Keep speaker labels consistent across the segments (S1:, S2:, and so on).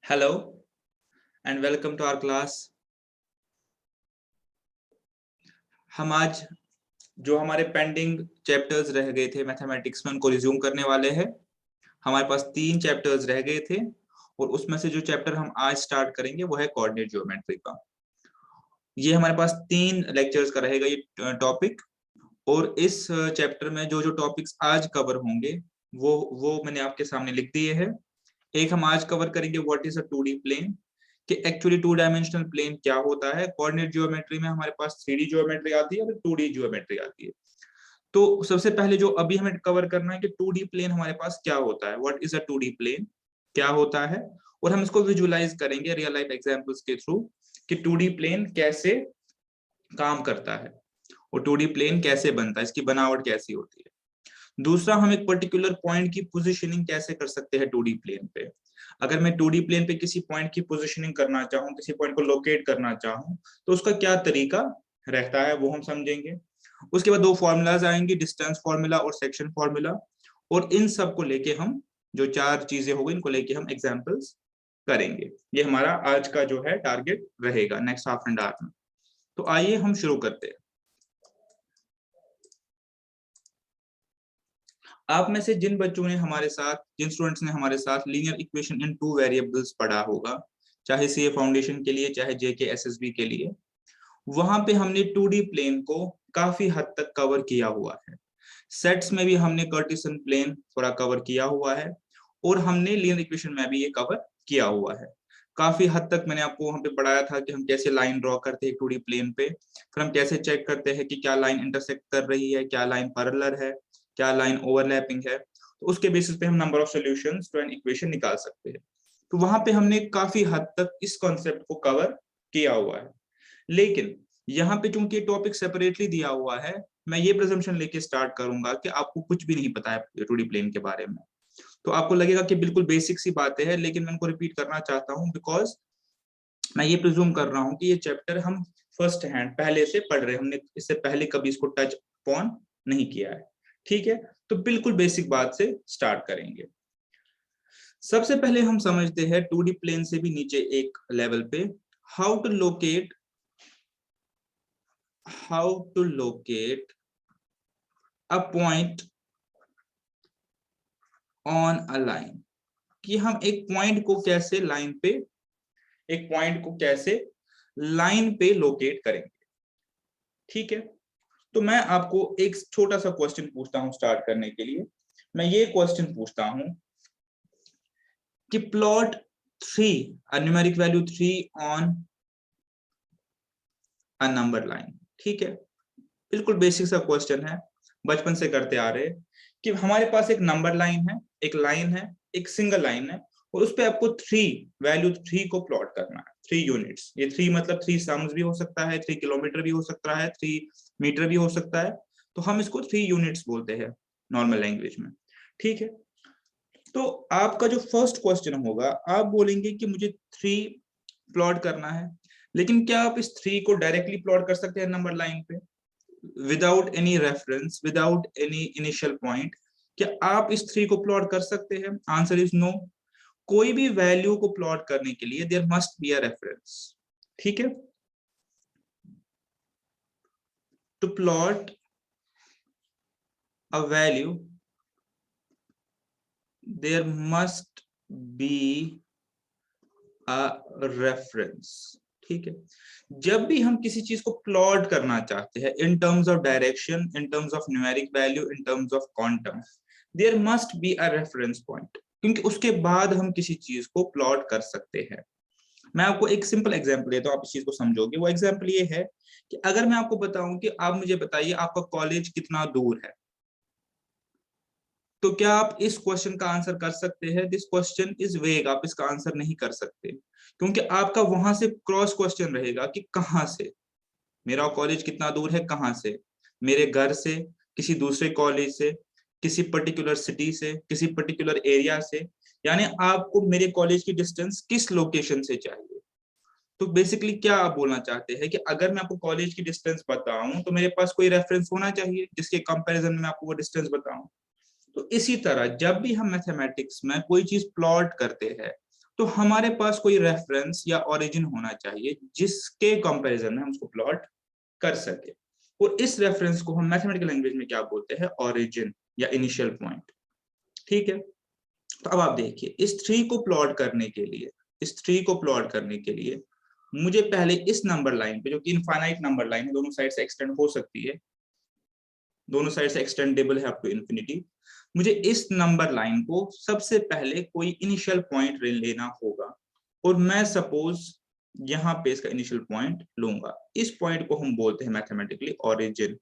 S1: Hello and welcome to our class. हम आज जो हमारे पेंडिंग चैप्टर्स रह गए थे मैथमेटिक्स में उनको रिज्यूम करने वाले हैं। हमारे पास 3 चैप्टर्स रह गए थे और उसमें से जो चैप्टर हम आज स्टार्ट करेंगे वो है कोऑर्डिनेट ज्योमेट्री का। ये हमारे पास 3 लेक्चर्स का रहेगा ये टॉपिक। और इस चैप्टर में जो जो टॉपिक्स आज कवर होंगे वो मैंने आपके सामने लिख दिए हैं। एक हम आज कवर करेंगे what is a 2D plane, कि एक्चुअली 2 डायमेंशनल प्लेन क्या होता है। कोऑर्डिनेट ज्योमेट्री में हमारे पास 3D ज्योमेट्री आती है और 2D ज्योमेट्री आती है। तो सबसे पहले जो अभी हमें कवर करना है कि 2D प्लेन हमारे पास क्या होता है, what is a 2D plane क्या होता है, और हम इसको विजुअलाइज करेंगे रियल लाइफ एग्जांपल्स के थ्रू कि 2D प्लेन कैसे काम करता है और 2D प्लेन कैसे बनता है, इसकी बनावट कैसी होती है। दूसरा, हम एक पर्टिकुलर पॉइंट की पोजीशनिंग कैसे कर सकते हैं 2D प्लेन पे। अगर मैं 2D प्लेन पे किसी पॉइंट की पोजीशनिंग करना चाहूँ, किसी पॉइंट को लोकेट करना चाहूँ, तो उसका क्या तरीका रहता है वो हम समझेंगे। उसके बाद 2 फॉर्मूलाज आएंगे, डिस्टेंस फॉर्मूला और सेक्शन फॉर्मूला। और इन सब को लेके हम जो 4 चीजें होगी इनको लेके हम एग्जाम्पल्स करेंगे। ये हमारा आज का जो है टारगेट रहेगा नेक्स्ट हाफ एंड आवर में। तो आइए हम शुरू करते हैं। आप में से जिन बच्चों ने हमारे साथ, जिन स्टूडेंट्स ने हमारे साथ लीनियर इक्वेशन इन 2 वेरिएबल्स पढ़ा होगा, चाहे सीए फाउंडेशन के लिए चाहे जेके एसएसबी के लिए, वहां पे हमने 2D प्लेन को काफी हद तक कवर किया हुआ है। सेट्स में भी हमने कार्टेशियन प्लेन थोड़ा कवर किया हुआ है और हमने लीनियर इक्वेशन में भी ये कवर किया हुआ है। काफी हद तक मैंने आपको वहां पे पढ़ाया था कि हम कैसे लाइन ड्रॉ करते हैं 2D प्लेन पे, फिर हम कैसे चेक करते हैं कि क्या लाइन इंटरसेक्ट कर रही है, क्या लाइन पैरेलल है, क्या लाइन ओवरलैपिंग है। तो उसके बेसिस पे हम number of solutions to an equation निकाल सकते हैं। तो वहां पे हमने काफी हद तक इस कॉन्सेप्ट को कवर किया हुआ है। लेकिन यहाँ पे चूंकि टॉपिक सेपरेटली दिया हुआ है, मैं ये प्रेजम्पशन लेके स्टार्ट करूंगा कि आपको कुछ भी नहीं पता है 2D प्लेन के बारे में। तो आपको लगेगा कि बिल्कुल बेसिक सी बातें हैं, लेकिन मैं उनको रिपीट करना चाहता हूँ बिकॉज मैं ये प्रिज्यूम कर रहा हूँ कि ये चैप्टर हम फर्स्ट हैंड पहले से पढ़ रहे हैं, हमने इससे पहले कभी इसको टच अपॉन नहीं किया है। ठीक है, तो बिल्कुल बेसिक बात से स्टार्ट करेंगे। सबसे पहले हम समझते हैं 2D प्लेन से भी नीचे एक लेवल पे how to locate a point on a line, कि हम एक पॉइंट को कैसे लाइन पे लोकेट करेंगे। ठीक है, तो मैं आपको एक छोटा सा क्वेश्चन पूछता हूं स्टार्ट करने के लिए। मैं ये क्वेश्चन पूछता हूं कि plot 3 numeric value 3 on a number line. ठीक है, बिल्कुल बेसिक सा क्वेश्चन है, बचपन से करते आ रहे कि हमारे पास एक नंबर लाइन है, एक सिंगल लाइन है, और उस पे आपको वैल्यू 3 को प्लॉट करना है, 3 यूनिट्स। ये 3 मतलब 3 सम्स भी हो सकता है, 3 किलोमीटर भी हो सकता है, 3 मीटर भी हो सकता है। तो हम इसको 3 यूनिट्स बोलते हैं नॉर्मल लैंग्वेज में। ठीक है, तो आपका जो फर्स्ट क्वेश्चन होगा, आप बोलेंगे कि मुझे 3 प्लॉट करना है, लेकिन क्या आप इस 3 को डायरेक्टली प्लॉट कर सकते हैं नंबर लाइन पे without any reference, without any initial point? क्या आप इस 3 को प्लॉट कर सकते हैं? Answer is no. कोई भी वैल्यू को प्लॉट करने के लिए there must be a reference. ठीक है, to plot a value there must be a reference. ठीक है, जब भी हम किसी चीज को प्लॉट करना चाहते हैं in terms of direction, in terms of numeric value, in terms of quantum, there must be a reference point, क्योंकि उसके बाद हम किसी चीज को प्लॉट कर सकते हैं। मैं आपको एक सिंपल एग्जांपल देता हूं, आप इस चीज को समझोगे। वो एग्जांपल ये है कि अगर मैं आपको बताऊं कि आप मुझे बताइए आपका कॉलेज कितना दूर है, तो क्या आप इस क्वेश्चन का आंसर कर सकते हैं? दिस क्वेश्चन इज वेग, आप इसका आंसर नहीं कर सकते, क्योंकि आपका वहां से क्रॉस क्वेश्चन रहेगा कि कहां से, मेरा कॉलेज कितना दूर है, कहां से, मेरे घर से, किसी दूसरे कॉलेज से, किसी पर्टिकुलर सिटी से, किसी पर्टिकुलर एरिया से, यानी आपको मेरे कॉलेज की डिस्टेंस किस लोकेशन से चाहिए। तो बेसिकली क्या आप बोलना चाहते हैं कि अगर मैं आपको कॉलेज की डिस्टेंस बताऊं तो मेरे पास कोई रेफरेंस होना चाहिए जिसके कंपैरिजन में आपको वो डिस्टेंस बताऊं। तो इसी तरह जब भी हम मैथमेटिक्स में कोई चीज प्लॉट करते हैं, तो हमारे पास कोई रेफरेंस या ओरिजिन होना चाहिए जिसके कंपैरिजन में हम उसको प्लॉट कर सके, और इस रेफरेंस को हम मैथमेटिकल लैंग्वेज में क्या बोलते हैं, ओरिजिन या इनिशियल पॉइंट। ठीक है, तो अब आप देखिए इस ट्री को प्लॉट करने के लिए, इस ट्री को प्लॉट करने के लिए मुझे पहले इस नंबर लाइन पे, जो कि इनफाइनाइट नंबर लाइन है, दोनों साइड से एक्सटेंड हो सकती है, दोनों साइड से एक्सटेंडेबल है अप टू इन्फिनिटी, मुझे इस नंबर लाइन को सबसे पहले कोई इनिशियल पॉइंट लेना होगा, और मैं सपोज यहाँ पे इसका इनिशियल पॉइंट लूंगा। इस पॉइंट को हम बोलते हैं मैथमेटिकली ओरिजिन।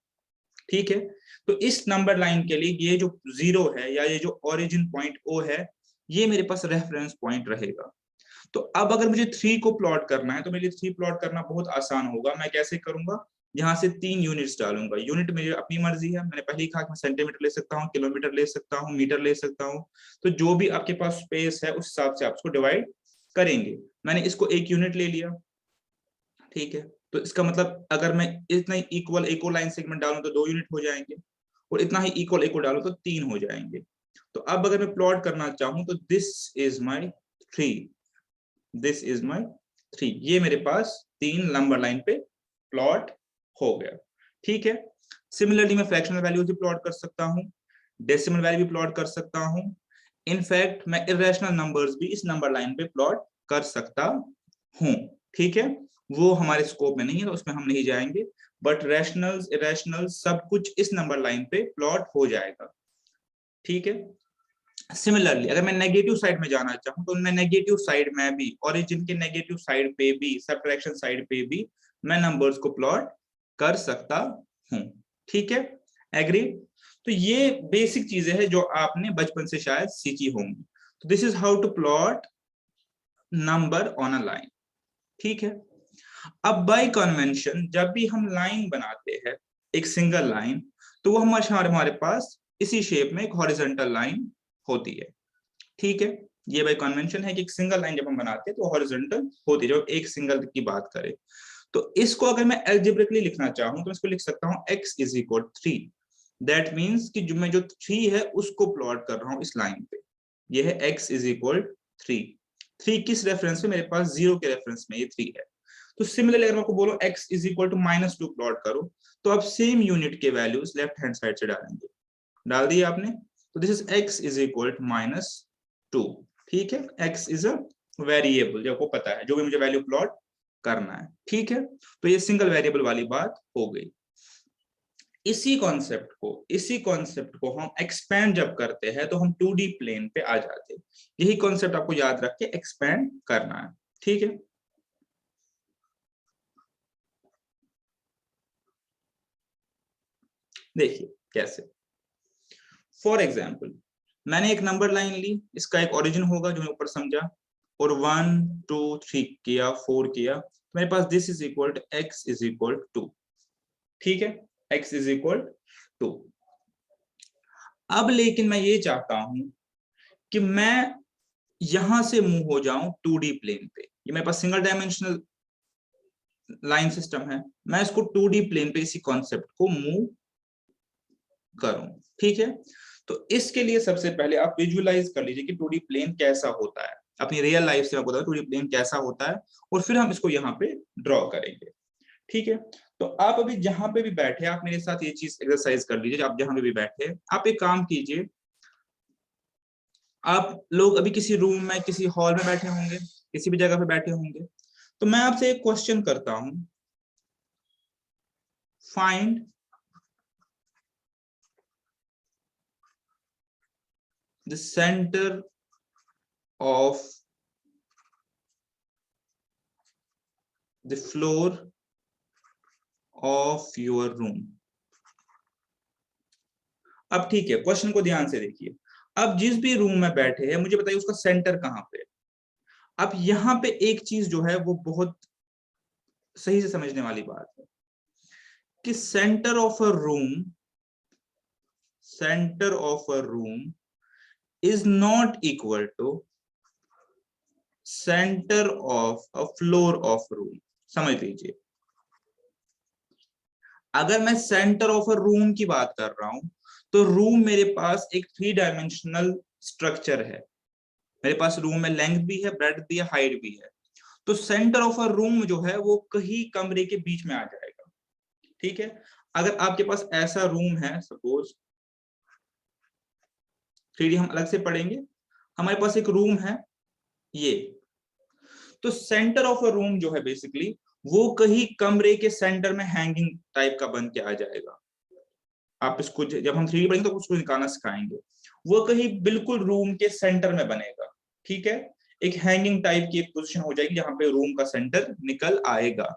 S1: ठीक है, तो इस नंबर लाइन के लिए ये जो 0 है या ये जो ओरिजिन पॉइंट ओ है, ये मेरे पास रेफरेंस पॉइंट रहेगा। तो अब अगर मुझे 3 को प्लॉट करना है तो मेरे लिए 3 प्लॉट करना बहुत आसान होगा। मैं कैसे करूंगा, यहाँ से 3 यूनिट्स डालूंगा। यूनिट मेरी अपनी मर्जी है, मैंने पहले ही कहा कि मैं सेंटीमीटर ले सकता हूँ, किलोमीटर ले सकता हूँ, मीटर ले सकता हूँ, तो जो भी आपके पास स्पेस है उस हिसाब से आप उसको डिवाइड करेंगे। मैंने इसको 1 यूनिट ले लिया। ठीक है, तो इसका मतलब अगर मैं इतना ही इक्वल एक और लाइन सेगमेंट डालूं तो 2 यूनिट हो जाएंगे, और इतना ही इक्वल एक और डालूं तो 3 हो जाएंगे। तो अब अगर मैं प्लॉट करना चाहूं तो this is my 3, this is my 3, ये मेरे पास 3 नंबर लाइन पे प्लॉट हो गया। ठीक है, सिमिलरली मैं फ्रैक्शनल वैल्यूज भी प्लॉट कर सकता हूँ, डेसिमल वैल्यू भी प्लॉट कर सकता हूँ, इनफैक्ट मैं इरेशनल नंबर्स भी इस नंबर लाइन पे प्लॉट कर सकता हूँ। ठीक है, वो हमारे स्कोप में नहीं है तो उसमें हम नहीं जाएंगे, बट रैशनल्स इरेशनल्स सब कुछ इस नंबर लाइन पे प्लॉट हो जाएगा। ठीक है, सिमिलरली अगर मैं नेगेटिव साइड में जाना चाहूं तो मैं नेगेटिव साइड में भी, ओरिजिन के नेगेटिव साइड पे भी, सबट्रैक्शन साइड पे भी मैं नंबर्स को प्लॉट कर सकता हूं। ठीक है, एग्री। तो ये बेसिक चीजें हैं जो आपने बचपन से शायद सीखी होंगी। तो this is how to plot number on a line. ठीक है, अब बाय कन्वेंशन जब भी हम लाइन बनाते हैं, एक सिंगल लाइन, तो वो हमारे पास इसी शेप में एक हॉरिजॉन्टल लाइन होती है। ठीक है, ये बाय कन्वेंशन है कि एक सिंगल लाइन जब हम बनाते हैं तो हॉरिजॉन्टल होती है, जब एक सिंगल की बात करें। तो इसको अगर मैं एल्जेब्रिकली लिखना चाहूं तो इसको लिख सकता हूं x is equal 3। That means कि जो मैं जो 3 है उसको प्लॉट कर रहा हूं इस लाइन पे। ये है x इज इक्वल 3। 3 किस रेफरेंस में, मेरे पास 0 के रेफरेंस में ये 3 है। तो सिमिलरली अगर मैं आपको बोलो x is equal to -2 plot करो, तो आप सेम यूनिट के वैल्यूज लेफ्ट हैंड साइड से डालेंगे। डाल दिए आपने, तो this is x is equal to -2। ठीक है, x इज अ वेरिएबल, जो आपको पता है जो भी मुझे वैल्यू प्लॉट करना है। ठीक है, तो ये सिंगल वेरिएबल वाली बात हो गई। इसी कॉन्सेप्ट को हम एक्सपैंड जब करते हैं तो हम 2D प्लेन पे आ जाते हैं। यही कॉन्सेप्ट आपको याद रख के एक्सपैंड करना है। ठीक है, देखिए कैसे। फॉर एग्जाम्पल मैंने एक नंबर लाइन ली, इसका एक ओरिजिन होगा जो मैं ऊपर समझा, और 1 2 3 किया, 4 किया, मेरे पास this is equal to x is equal 2। ठीक है, x इज इक्वल 2। अब लेकिन मैं ये चाहता हूं कि मैं यहां से मूव हो जाऊं 2D प्लेन पे। ये मेरे पास सिंगल डायमेंशनल लाइन सिस्टम है, मैं इसको 2D प्लेन पे इसी कॉन्सेप्ट को मूव करूं। ठीक है, तो इसके लिए सबसे पहले आप विजुअलाइज कर लीजिए कि 2D प्लेन कैसा होता है। अपनी रियल लाइफ से मैं बता 2D प्लेन कैसा होता है, और फिर हम इसको यहाँ पे ड्रॉ करेंगे। ठीक है, तो आप अभी जहां पे भी बैठे, आप मेरे साथ ये चीज एक्सरसाइज कर लीजिए। आप जहां पे भी बैठे, आप एक काम कीजिए, आप लोग अभी किसी रूम में, किसी हॉल में बैठे होंगे, किसी भी जगह पे बैठे होंगे। तो मैं आपसे एक क्वेश्चन करता हूं, find the centre of the floor of your room. अब ठीक है, क्वेश्चन को ध्यान से देखिए। अब जिस भी रूम में बैठे हैं, मुझे बताइए उसका सेंटर कहां पे। अब यहाँ पे एक चीज जो है वो बहुत सही से समझने वाली बात है कि centre of a room is not equal to centre of a floor of room. समझ लीजिए, अगर मैं सेंटर ऑफ अ रूम की बात कर रहा हूं तो रूम मेरे पास एक 3 डायमेंशनल स्ट्रक्चर है। मेरे पास रूम में लेंथ भी है, ब्रेड्थ भी है, हाइट भी है। तो सेंटर ऑफ अ रूम जो है वो कहीं कमरे के बीच में आ जाएगा। ठीक है, अगर आपके पास ऐसा रूम है, सपोज 3D हम अलग से पढ़ेंगे, हमारे पास एक रूम है ये, तो सेंटर ऑफ अ रूम जो है बेसिकली वो कहीं कमरे के सेंटर में हैंगिंग टाइप का बन के आ जाएगा। आप इसको जब हम 3D पढ़ेंगे तो उसको निकालना सिखाएंगे। वो कहीं बिल्कुल रूम के सेंटर में बनेगा। ठीक है, एक हैंगिंग टाइप की एक पोजीशन हो जाएगी जहां पे रूम का सेंटर निकल आएगा।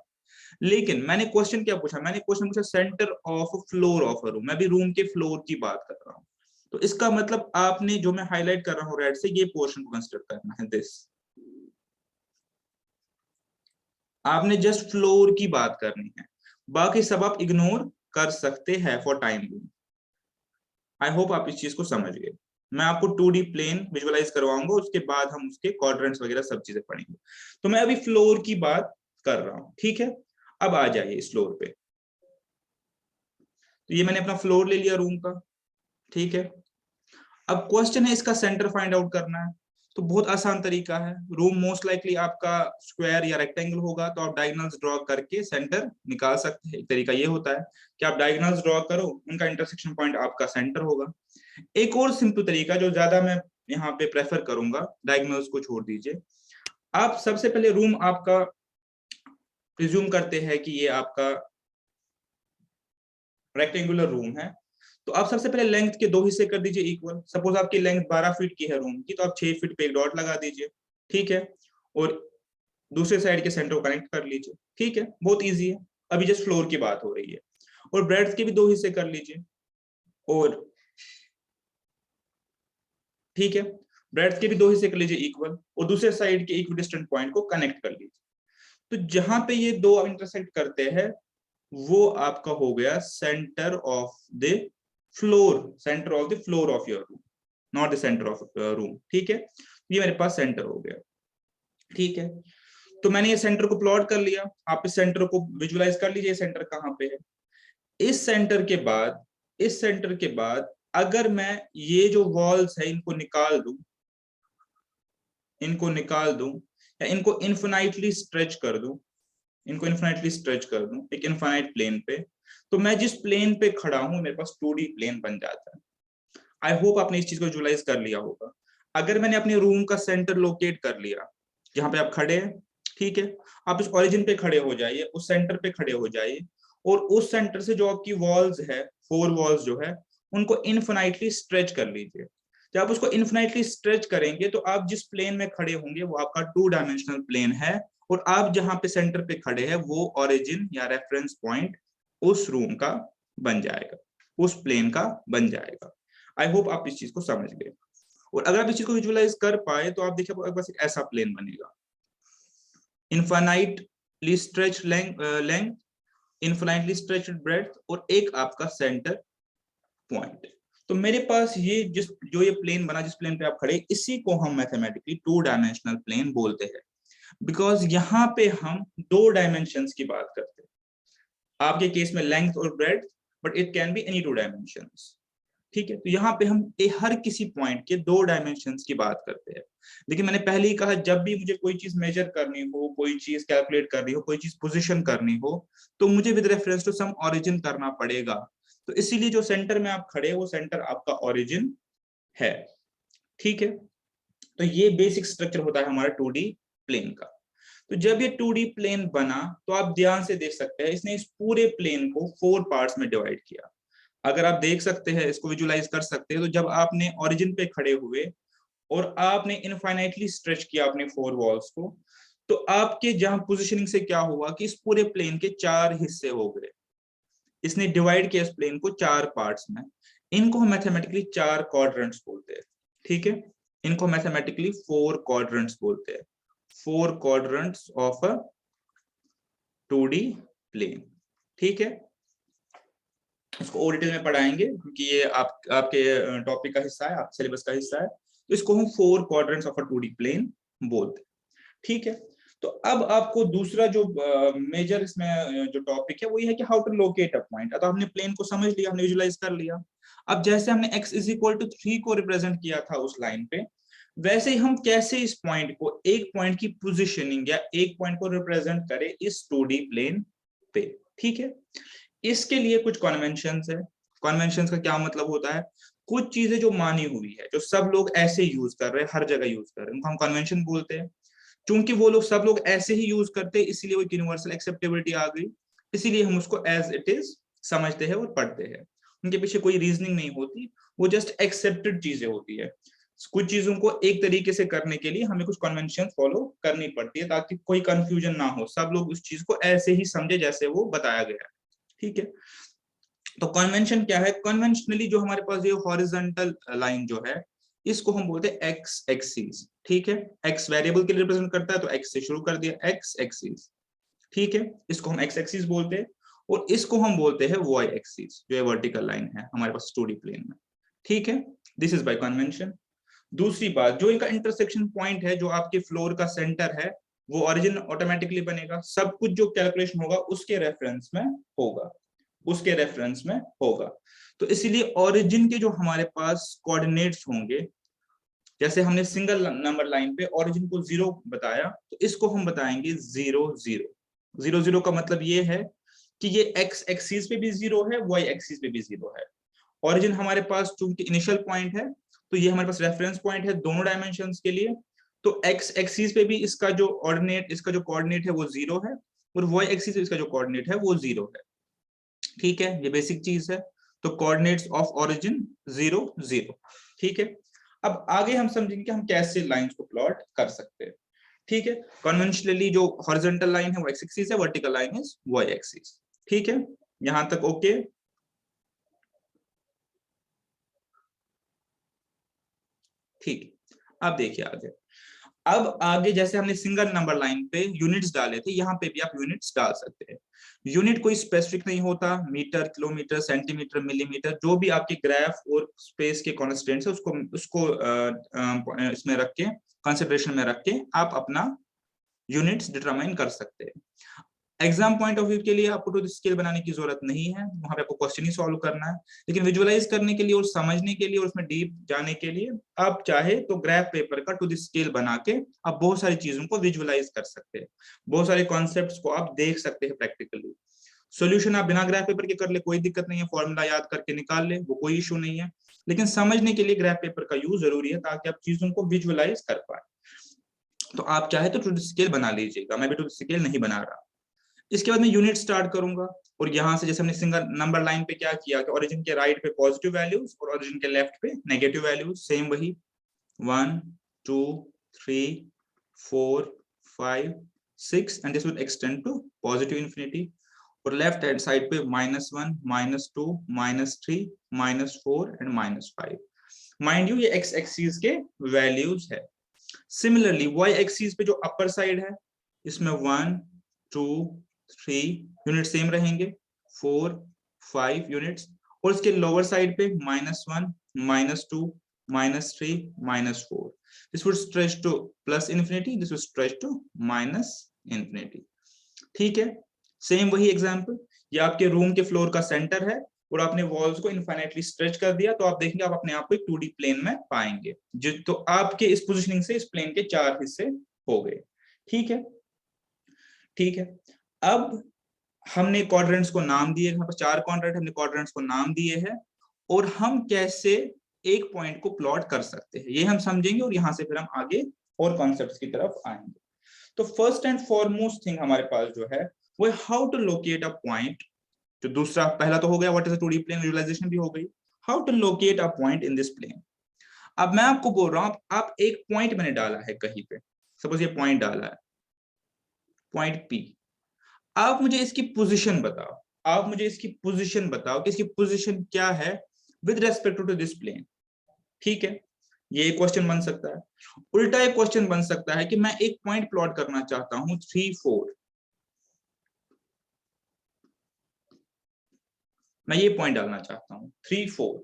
S1: लेकिन मैंने क्वेश्चन क्या पूछा, मैंने क्वेश्चन पूछा centre of floor of a room, मैं भी रूम के फ्लोर की बात कर रहा हूँ। तो इसका मतलब आपने जो मैं हाईलाइट कर रहा हूँ रेड से, ये पोर्शन को कंसिडर करना है। दिस आपने जस्ट फ्लोर की बात करनी है, बाकी सब आप इग्नोर कर सकते हैं for time being. I hope आप इस चीज को समझ गए। मैं आपको 2D प्लेन विजुअलाइज करवाऊंगा, उसके बाद हम उसके क्वाड्रेंट्स वगैरह सब चीजें पढ़ेंगे। तो मैं अभी फ्लोर की बात कर रहा हूं। ठीक है, अब आ जाइए इस फ्लोर पे। तो ये मैंने अपना फ्लोर ले लिया रूम का। ठीक है, अब क्वेश्चन है इसका सेंटर फाइंड आउट करना है। तो बहुत आसान तरीका है, रूम मोस्ट लाइकली आपका स्क्वायर या रेक्टेंगल होगा, तो आप डायगोनल्स ड्रॉ करके सेंटर निकाल सकते हैं। एक तरीका ये होता है कि आप डायगोनल्स ड्रॉ करो, उनका इंटरसेक्शन पॉइंट आपका सेंटर होगा। एक और सिंपल तरीका जो ज्यादा मैं यहाँ पे प्रेफर करूंगा, डायगोनल्स को छोड़ दीजिए। आप सबसे पहले रूम आपका प्रिज्यूम करते हैं कि ये आपका रेक्टेंगुलर रूम है, तो आप सबसे पहले लेंथ के दो हिस्से कर दीजिए इक्वल। सपोज आपकी लेंथ 12 फीट की है रूम की, तो आप 6 फीट पे एक डॉट लगा दीजिए। ठीक है, और दूसरे साइड के सेंटर को कनेक्ट कर लीजिए। ठीक है, बहुत इजी है। अभी जस्ट फ्लोर की बात हो रही है। और ब्रेड्थ के भी दो हिस्से कर लीजिए, और ठीक है, ब्रेड्थ के भी दो हिस्से कर लीजिए इक्वल, और दूसरे साइड के इक्विडिस्टेंट पॉइंट को कनेक्ट कर लीजिए। तो जहां पे ये दो इंटरसेक्ट करते हैं वो आपका हो गया centre of the floor, centre of the floor of your room, not the centre of room. ठीक है, ये मेरे पास सेंटर हो गया। ठीक है, तो मैंने ये सेंटर को प्लॉट कर लिया, आप इस सेंटर को विजुअलाइज कर लीजिए, सेंटर कहाँ पे है। इस सेंटर के बाद, इस सेंटर के बाद अगर मैं ये जो वॉल्स है इनको निकाल दूं, इनको निकाल दूं, या इनको इन्फिनाइटली स्ट्रेच कर दूं, इनको इन्फिनाइटली स्ट्रेच कर दूं एक इन्फिनाइट प्लेन पे, तो मैं जिस प्लेन पे खड़ा हूं मेरे पास 2D प्लेन बन जाता है। आई होप आपने इस चीज को विजुअलाइज कर लिया होगा। अगर मैंने अपने रूम का सेंटर लोकेट कर लिया जहां पे आप खड़े हैं, ठीक है, आप इस ओरिजिन पे खड़े हो जाइए, उस सेंटर पे खड़े हो जाइए, और उस सेंटर से जो आपकी वॉल्स है, 4 वॉल्स जो है, उनको इन्फिनाइटली स्ट्रेच कर लीजिए। जब आप उसको इन्फिनाइटली स्ट्रेच करेंगे तो आप जिस प्लेन में खड़े होंगे वो आपका 2 डायमेंशनल प्लेन है, और आप जहां पे सेंटर पे खड़े हैं वो ओरिजिन या रेफरेंस पॉइंट उस रूम का बन जाएगा, उस प्लेन का बन जाएगा। आई होप आप इस चीज को समझ गए। और अगर आप इस चीज को विजुअलाइज कर पाए तो आप देखिए आपके पास एक ऐसा प्लेन बनेगा, infinitely stretch length, infinitely stretch breadth, और एक आपका सेंटर पॉइंट। तो मेरे पास ये जो ये प्लेन बना, जिस प्लेन पे आप खड़े, इसी को हम मैथमेटिकली 2 डायमेंशनल प्लेन बोलते हैं, बिकॉज यहाँ पे हम 2 डायमेंशंस की बात करते हैं। आपके केस में लेंथ और breadth, but it can be any 2 dimensions. ठीक है, तो यहाँ पे हम हर किसी पॉइंट के 2 डायमेंशंस की बात करते हैं। लेकिन मैंने पहले ही कहा, जब भी मुझे कोई चीज मेजर करनी हो, कोई चीज कैलकुलेट करनी हो, कोई चीज पोजीशन करनी हो, तो मुझे with reference to some origin करना पड़ेगा। तो इसीलिए जो सेंटर में आप खड़े वो सेंटर आपका ओरिजिन है। ठीक है, तो ये बेसिक स्ट्रक्चर होता है हमारा 2D प्लेन का। तो जब ये 2D प्लेन बना तो आप ध्यान से देख सकते हैं इसने इस पूरे प्लेन को 4 पार्ट्स में डिवाइड किया। अगर आप देख सकते हैं, इसको विजुअलाइज कर सकते हैं, तो जब आपने ओरिजिन पे खड़े हुए और आपने इनफाइनाइटली स्ट्रेच किया अपने 4 वॉल्स को, तो आपके जहां पोजीशनिंग से क्या हुआ कि इस पूरे प्लेन के 4 हिस्से हो गए। इसने डिवाइड किया इस प्लेन को 4 पार्ट्स में। इनको हम मैथमेटिकली 4 क्वाड्रेंट्स बोलते हैं। ठीक है, इनको मैथमेटिकली 4 क्वाड्रेंट्स बोलते हैं, 4 quadrants of a 2D plane. ठीक है, इसको और डिटेल में पढ़ाएंगे क्योंकि ये आपके टॉपिक का हिस्सा है, आप सिलेबस का हिस्सा है। तो इसको हम 4 quadrants of a 2D plane बोलते हैं। ठीक है, तो अब आपको दूसरा जो मेजर इसमें जो टॉपिक है वो ये है कि how to locate a point. अब हमने प्लेन को समझ लिया, हमने विजुअलाइज कर लिया। अब जैसे हमने x इज इक्वल टू 3 को रिप्रेजेंट किया था उस लाइन पे, वैसे ही हम कैसे इस पॉइंट को, एक पॉइंट की पोजीशनिंग या एक पॉइंट को रिप्रेजेंट करें इस 2D प्लेन पे, ठीक है। इसके लिए कुछ कन्वेंशंस है। कन्वेंशंस का क्या मतलब होता है, कुछ चीजें जो मानी हुई है, जो सब लोग ऐसे यूज कर रहे हैं, हर जगह यूज कर रहे हैं, उनको हम कन्वेंशन बोलते हैं। क्योंकि वो लोग, सब लोग ऐसे ही यूज करते हैं, इसीलिए वो यूनिवर्सल एक्सेप्टेबिलिटी आ गई, इसीलिए हम उसको एज इट इज समझते हैं और पढ़ते हैं। उनके पीछे कोई रीजनिंग नहीं होती, वो जस्ट एक्सेप्टेड चीजें होती है। कुछ चीजों को एक तरीके से करने के लिए हमें कुछ कन्वेंशन फॉलो करनी पड़ती है, ताकि कोई कंफ्यूजन ना हो, सब लोग उस चीज को ऐसे ही समझे जैसे वो बताया गया है, ठीक है। तो कन्वेंशन क्या है, कन्वेंशनली जो हमारे पास ये हॉरिजॉन्टल लाइन जो है, इसको हम बोलते हैं एक्स एक्सिस, ठीक है। एक्स वेरिएबल के लिए रिप्रेजेंट करता है, तो एक्स से शुरू कर दिया, एक्स एक्सिस, ठीक है। इसको हम एक्स एक्सिस बोलते हैं, और इसको हम बोलते हैं वाई एक्सिस, जो है वर्टिकल लाइन है हमारे पास 2D प्लेन में, ठीक है। This is by convention. दूसरी बात, जो इनका इंटरसेक्शन पॉइंट है, जो आपके फ्लोर का सेंटर है, वो ओरिजिन ऑटोमेटिकली बनेगा, सब कुछ जो कैलकुलेशन होगा उसके रेफरेंस में होगा, उसके रेफरेंस में होगा। तो इसीलिए ओरिजिन के जो हमारे पास कोऑर्डिनेट्स होंगे, जैसे हमने सिंगल नंबर लाइन पे ओरिजिन को 0 बताया, तो इसको हम बताएंगे 0 0। 0 0 का मतलब ये है कि ये एक्स एक्सिस पे भी 0 है, वाई एक्सिस पे भी 0 है। ओरिजिन हमारे पास चूंकि इनिशियल पॉइंट है, तो ये हमारे पास रेफरेंस पॉइंट है दोनों डायमेंशंस के लिए। तो एक्स एक्सिस पे भी इसका जो ऑर्डिनेट, इसका जो कोऑर्डिनेट है वो 0 है, और वाई एक्सिस पे इसका जो कोऑर्डिनेट है वो 0 है, ठीक है। ये बेसिक चीज है। तो कोऑर्डिनेट्स ऑफ ओरिजिन 0 0, ठीक है। अब आगे हम समझेंगे कि हम कैसे लाइंस को प्लॉट कर सकते हैं, ठीक है। कन्वेंशनली जो हॉरिजॉन्टल लाइन है वो एक्स एक्सिस है, vertical line is y axis, ठीक है। यहां तक ओके। ठीक, अब देखिए आगे। अब आगे जैसे हमने सिंगल नंबर लाइन पे यूनिट्स डाले थे, यहाँ पे भी आप यूनिट्स डाल सकते हैं। यूनिट कोई स्पेसिफिक नहीं होता, मीटर, किलोमीटर, सेंटीमीटर, मिलीमीटर, जो भी आपके ग्राफ और स्पेस के कॉन्स्टेंट्स है, उसको उसको इसमें रख के, कंसिडरेशन में रख के आप अपना यूनिट्स डिटरमाइन कर सकते हैं। एग्जाम पॉइंट ऑफ व्यू के लिए आपको टू द स्केल बनाने की जरूरत नहीं है, वहां पे आपको क्वेश्चन ही सॉल्व करना है। लेकिन विजुअलाइज करने के लिए और समझने के लिए और उसमें डीप जाने के लिए आप चाहे तो ग्राफ पेपर का टू द स्केल बना के आप बहुत सारी चीजों को विजुअलाइज कर सकते हैं, बहुत सारे कॉन्सेप्ट्स को आप देख सकते हैं प्रैक्टिकली। सॉल्यूशन आप बिना ग्राफ पेपर के कर ले, कोई दिक्कत नहीं है, फॉर्मूला याद करके निकाल ले, वो कोई इशू नहीं है। लेकिन समझने के लिए ग्राफ पेपर का यूज जरूरी है, ताकि आप चीजों को विजुअलाइज कर पाए। तो आप चाहे तो टू द स्केल बना लीजिएगा, मैं भी टू द स्केल नहीं बना रहा। इसके बाद मैं यूनिट स्टार्ट करूंगा, और यहां से जैसे हमने सिंगल नंबर लाइन पे क्या किया कि ओरिजिन के राइट पे पॉजिटिव वैल्यूज और ओरिजिन के लेफ्ट पे नेगेटिव वैल्यूज, सेम वही 1 2 3 4 5 6, and this will extend to positive infinity. और लेफ्ट हैंड साइड पे -1 -2 -3 -4 एंड -5। माइंड यू ये एक्स एक्सिस के वैल्यूज है। सिमिलरली वाई एक्सिस पे जो अपर साइड है, इसमें 1 2 3 यूनिट सेम रहेंगे, 4 5 यूनिट्स। और इसके लोअर साइड पे -1 -2 -3 -4, this would stretch to plus infinity, this would stretch to minus infinity, ठीक है। सेम वही एग्जांपल, ये आपके रूम के फ्लोर का सेंटर है, और आपने वॉल्स को इनफाइनाइटली स्ट्रेच कर दिया, तो आप देखेंगे आप अपने आप को एक 2D प्लेन में पाएंगे, जो तो आपके इस पोजीशनिंग से इस प्लेन के 4 हिस्से हो गए, ठीक है। ठीक है, अब हमने क्वाड्रेंट्स को नाम दिए, यहाँ पर 4 क्वाड्रेंट हमने क्वाड्रेंट्स को नाम दिए हैं, और हम कैसे एक पॉइंट को प्लॉट कर सकते हैं ये हम समझेंगे, और यहां से फिर हम आगे और कॉन्सेप्ट्स की तरफ आएंगे। तो फर्स्ट एंड फॉरमोस्ट थिंग हमारे पास जो है वो है how to locate a point. जो दूसरा, पहला तो हो गया what is a 2D plane, visualisation भी हो गई। How to locate a point in this plane. अब मैं आपको बोल रहा हूं, आप एक पॉइंट मैंने डाला है कहीं पे, सपोज ये पॉइंट डाला है, पॉइंट P। आप मुझे इसकी पोजीशन बताओ, आप मुझे इसकी पोजीशन बताओ कि इसकी पोजीशन क्या है with respect to this plane, ठीक है। ये एक क्वेश्चन बन सकता है। उल्टा एक क्वेश्चन बन सकता है कि मैं एक पॉइंट प्लॉट करना चाहता हूं 3 4, मैं ये पॉइंट डालना चाहता हूं 3 4,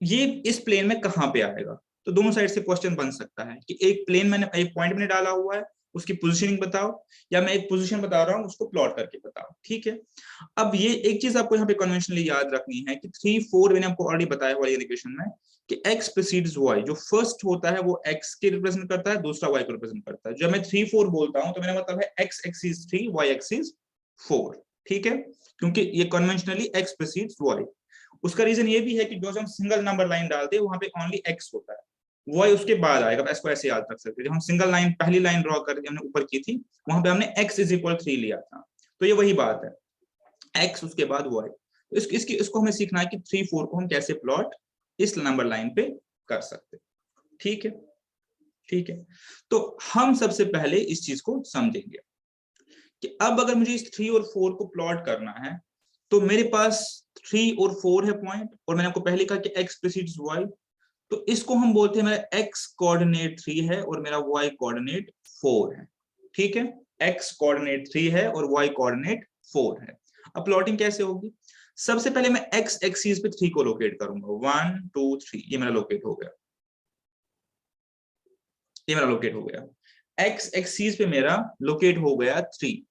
S1: ये इस प्लेन में कहां पे आएगा। तो दोनों साइड से क्वेश्चन बन सकता है कि एक प्लेन मैंने, एक पॉइंट मैंने डाला हुआ है, उसकी पोजीशनिंग बताओ, या मैं एक पोजीशन बता रहा हूँ उसको प्लॉट करके बताओ, ठीक है। अब ये एक चीज आपको यहाँ पे कन्वेंशनली याद रखनी है कि 3 4 मैंने आपको ऑलरेडी बताया हुआ इक्वेशन में कि x प्रीसीड्स y, जो फर्स्ट होता है वो x के रिप्रेजेंट करता है, दूसरा y को रिप्रेजेंट करता है। जब मैं 3 4 बोलता हूं तो मेरा मतलब है x एक्सिस 3 y एक्सिस 4, ठीक है, क्योंकि ये कन्वेंशनली x प्रीसीड्स y। उसका रीजन ये भी है कि जो हम सिंगल नंबर लाइन डालते हैं वहां पे ओनली x होता है, y उसके बाद आएगा। इसको ऐसे याद रख सकते हैं, जब हम सिंगल लाइन पहली लाइन ड्रॉ करके हमने ऊपर की थी वहां पे हमने x इज इक्वल 3 लिया था, तो ये वही बात है, x उसके बाद y। तो इसको हमें सीखना है कि 3 4 को हम कैसे प्लॉट इस नंबर लाइन पे कर सकते हैं, ठीक है। ठीक है, तो हम सबसे पहले इस चीज को समझेंगे कि अब अगर मुझे इस 3 और 4 को प्लॉट करना है तो मेरे पास 3 और 4 है पॉइंट, और मैंने आपको पहले कहा कि x प्रीसीड्स y, तो इसको हम बोलते हैं मेरा x कोऑर्डिनेट 3 है और मेरा y कोऑर्डिनेट 4 है, ठीक है। x कोऑर्डिनेट 3 है और y कोऑर्डिनेट 4 है। अब प्लॉटिंग कैसे होगी? सबसे पहले मैं x एक्सिस पे 3 को लोकेट करूंगा, 1 2 3, ये मेरा लोकेट हो गया, ये मेरा लोकेट हो गया। x एक्सिस पे मेरा लोकेट हो गया 3,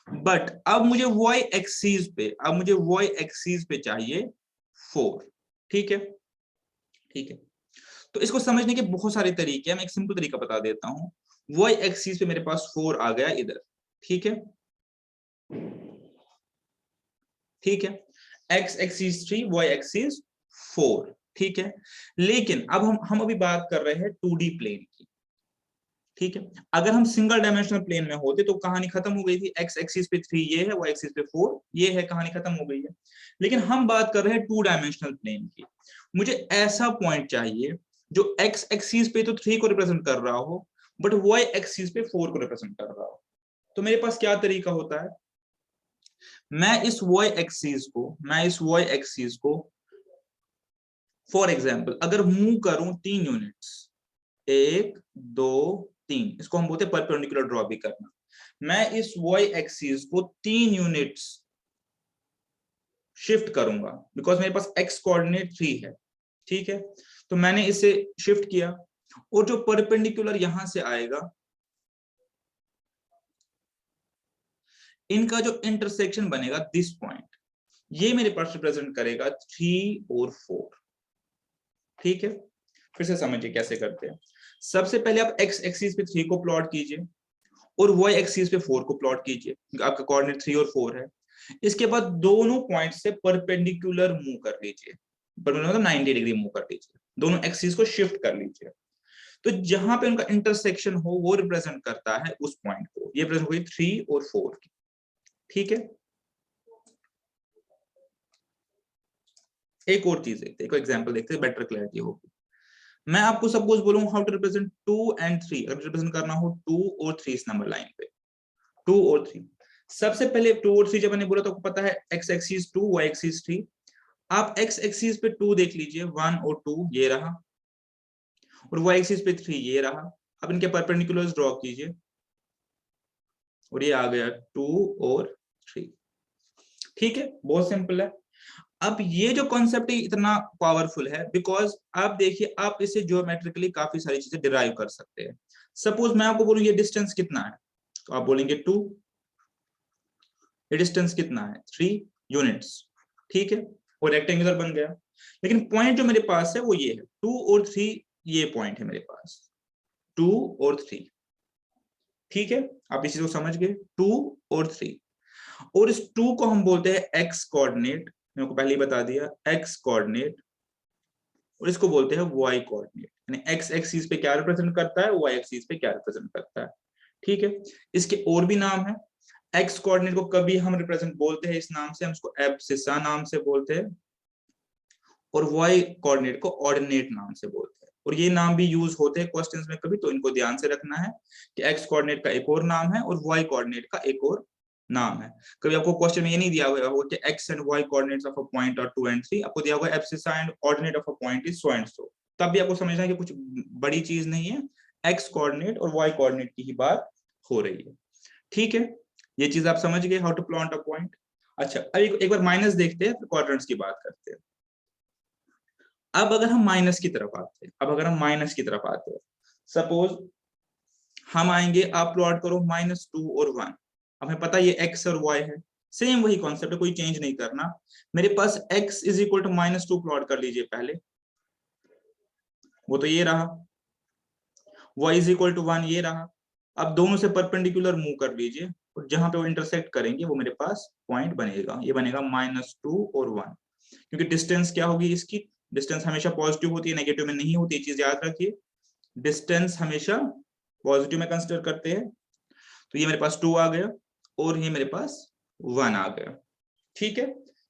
S1: बट अब मुझे y एक्सिस पे, अब मुझे y एक्सिस पे चाहिए 4, ठीक है। ठीक है, तो इसको समझने के बहुत सारे तरीके हैं, मैं एक सिंपल तरीका बता देता हूं। y एक्सिस पे मेरे पास 4 आ गया इधर, ठीक है, ठीक है। x एक्सिस 3, y एक्सिस 4, ठीक है। लेकिन अब हम अभी बात कर रहे हैं 2D प्लेन की, ठीक है। अगर हम सिंगल डायमेंशनल प्लेन में होते तो कहानी खत्म हो गई थी, x एक्सिस पे 3 ये है, y एक्सिस पे 4 ये है, कहानी खत्म हो गई है। लेकिन हम बात कर रहे हैं 2 डायमेंशनल प्लेन की। मुझे ऐसा पॉइंट चाहिए जो x एक्सिस पे तो 3 को रिप्रेजेंट कर रहा हो, बट y एक्सिस पे 4 को रिप्रेजेंट कर रहा हो। तो मेरे पास क्या तरीका होता है, मैं इस y एक्सिस को फॉर एग्जाम्पल अगर मूव करूं 3 यूनिट्स, 1 2 3, इसको हम बोलते हैं परपेंडिकुलर ड्रॉ भी करना। मैं इस y एक्सिस को 3 यूनिट्स शिफ्ट करूंगा, बिकॉज मेरे पास x कोऑर्डिनेट 3 है, ठीक है। तो मैंने इसे शिफ्ट किया, और जो परपेंडिकुलर यहां से आएगा, इनका जो इंटरसेक्शन बनेगा दिस पॉइंट, ये मेरे पास रिप्रेजेंट करेगा 3 और 4, ठीक है। फिर से समझिए कैसे करते हैं। सबसे पहले आप x एक्सिस पे 3 को प्लॉट कीजिए और y एक्सिस पे 4 को प्लॉट कीजिए, आपका कोऑर्डिनेट 3 और 4 है। इसके बाद दोनों पॉइंट से परपेंडिकुलर मूव कर लीजिए, मतलब 90 डिग्री मूव कर लीजिए, दोनों एक्सिस को शिफ्ट कर लीजिए। तो जहां पे उनका इंटरसेक्शन हो वो रिप्रेजेंट करता है उस पॉइंट को, ये रिप्रेजेंट हुई 3 और 4 की, ठीक है। एक और चीज देखते हैं, एक एग्जांपल देखते हैं, बेटर क्लैरिटी होगी। मैं आपको सपोज बोलूं हाउ टू रिप्रेजेंट 2 एंड 3, अगर रिप्रेजेंट करना हो 2 और 3 इस नंबर लाइन पे, 2 और 3। सबसे पहले 2 और 3 जब मैंने बोला तो आपको पता है x एक्सिस 2 y एक्सिस 3। आप x एक्सिस पे 2 देख लीजिए, 1 और 2 ये रहा, और y एक्सिस पे 3 ये रहा। अब इनके परपेंडिकुलर्स ड्रॉ कीजिए, और ये आ गया 2 और 3, ठीक है, बहुत सिंपल है। अब ये जो कॉन्सेप्ट है इतना पावरफुल है बिकॉज आप देखिए, आप इसे ज्योमेट्रिकली काफी सारी चीजें डिराइव कर सकते हैं। सपोज मैं आपको बोलूं ये डिस्टेंस कितना है, तो आप बोलेंगे 2, ये डिस्टेंस कितना है 3 यूनिट्स, ठीक है, और रेक्टेंगुलर बन गया। लेकिन पॉइंट जो मेरे पास है वो ये है 2 और 3, ये पॉइंट है मेरे पास 2 और 3, ठीक है। आप इस चीज को समझ गए, 2 और 3, और इस 2 को हम बोलते हैं एक्स कोऑर्डिनेट, मैंने को पहले ही बता दिया एक्स कोऑर्डिनेट, और इसको बोलते हैं वाई कोऑर्डिनेट, यानी एक्स एक्सिस पे क्या रिप्रेजेंट करता है, वाई एक्सिस पे क्या रिप्रेजेंट करता है, ठीक है। इसके और भी नाम है, एक्स कोऑर्डिनेट को कभी हम रिप्रेजेंट बोलते हैं इस नाम से, हम इसको एब्सिसा नाम से बोलते हैं, और वाई कोऑर्डिनेट को ऑर्डिनेट नाम से बोलते हैं। और ये नाम भी यूज होते हैं क्वेश्चंस में कभी, तो इनको ध्यान से रखना है कि एक्स कोऑर्डिनेट का एक और नाम है और वाई कोऑर्डिनेट का एक और नाम है। कभी आपको क्वेश्चन में ये नहीं दिया हुआ होगा कि x and y coordinates of a point और 2 and 3, आपको दिया हुआ है abscissa and ordinate of a point is so and so, तब भी आपको समझना है कि कुछ बड़ी चीज नहीं है, एक्स कोऑर्डिनेट और वाई कोऑर्डिनेट की ही बात हो रही है, ठीक है। ये चीज आप समझ गए, how to plot a point. अच्छा, अब एक बार माइनस देखते हैं, फिर क्वाड्रेंट्स की बात करते हैं। अब अगर हम माइनस की तरफ आते हैं, सपोज हम आएंगे, आप प्लॉट करो -2 और 1। हमें पता है ये x और y है, सेम वही कॉन्सेप्ट है, कोई चेंज नहीं करना। मेरे पास x = -2 प्लॉट कर लीजिए पहले, वो तो ये रहा। y = 1 ये रहा। अब दोनों से परपेंडिकुलर मूव कर लीजिए और जहां पे वो इंटरसेक्ट करेंगे वो मेरे पास पॉइंट बनेगा, ये बनेगा -2 और 1। क्योंकि डिस्टेंस क्या होगी इसकी, डिस्टेंस हमेशा पॉजिटिव होती है, नेगेटिव में नहीं होती, ये चीज याद रखिए। डिस्टेंस हमेशा पॉजिटिव में कंसीडर करते हैं। तो ये मेरे पास 2 आ गया और ये मेरे पास 1 आ गया। ठीक है,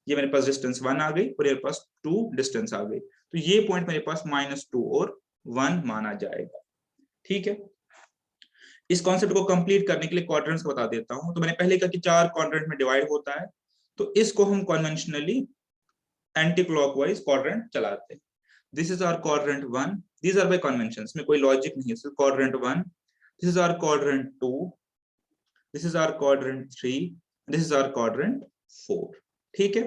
S1: ये मेरे पास डिस्टेंस 1 आ गई और मेरे पास 2 डिस्टेंस आ गई। तो ये पॉइंट मेरे पास -2 और 1 माना जाएगा। ठीक है, इस कॉन्सेप्ट को कंप्लीट करने के लिए क्वाड्रेंट्स को बता देता हूं। तो मैंने पहले कहा कि 4 क्वाड्रेंट में डिवाइड होता है, तो इसको हम कन्वेंशनली एंटी क्लॉकवाइज क्वाड्रेंट चलाते हैं। This is our quadrant 1, these are by conventions, में कोई लॉजिक नहीं है। सिर्फ quadrant 1, this is our quadrant 2, this is our quadrant 3, this is our quadrant 4। ठीक है,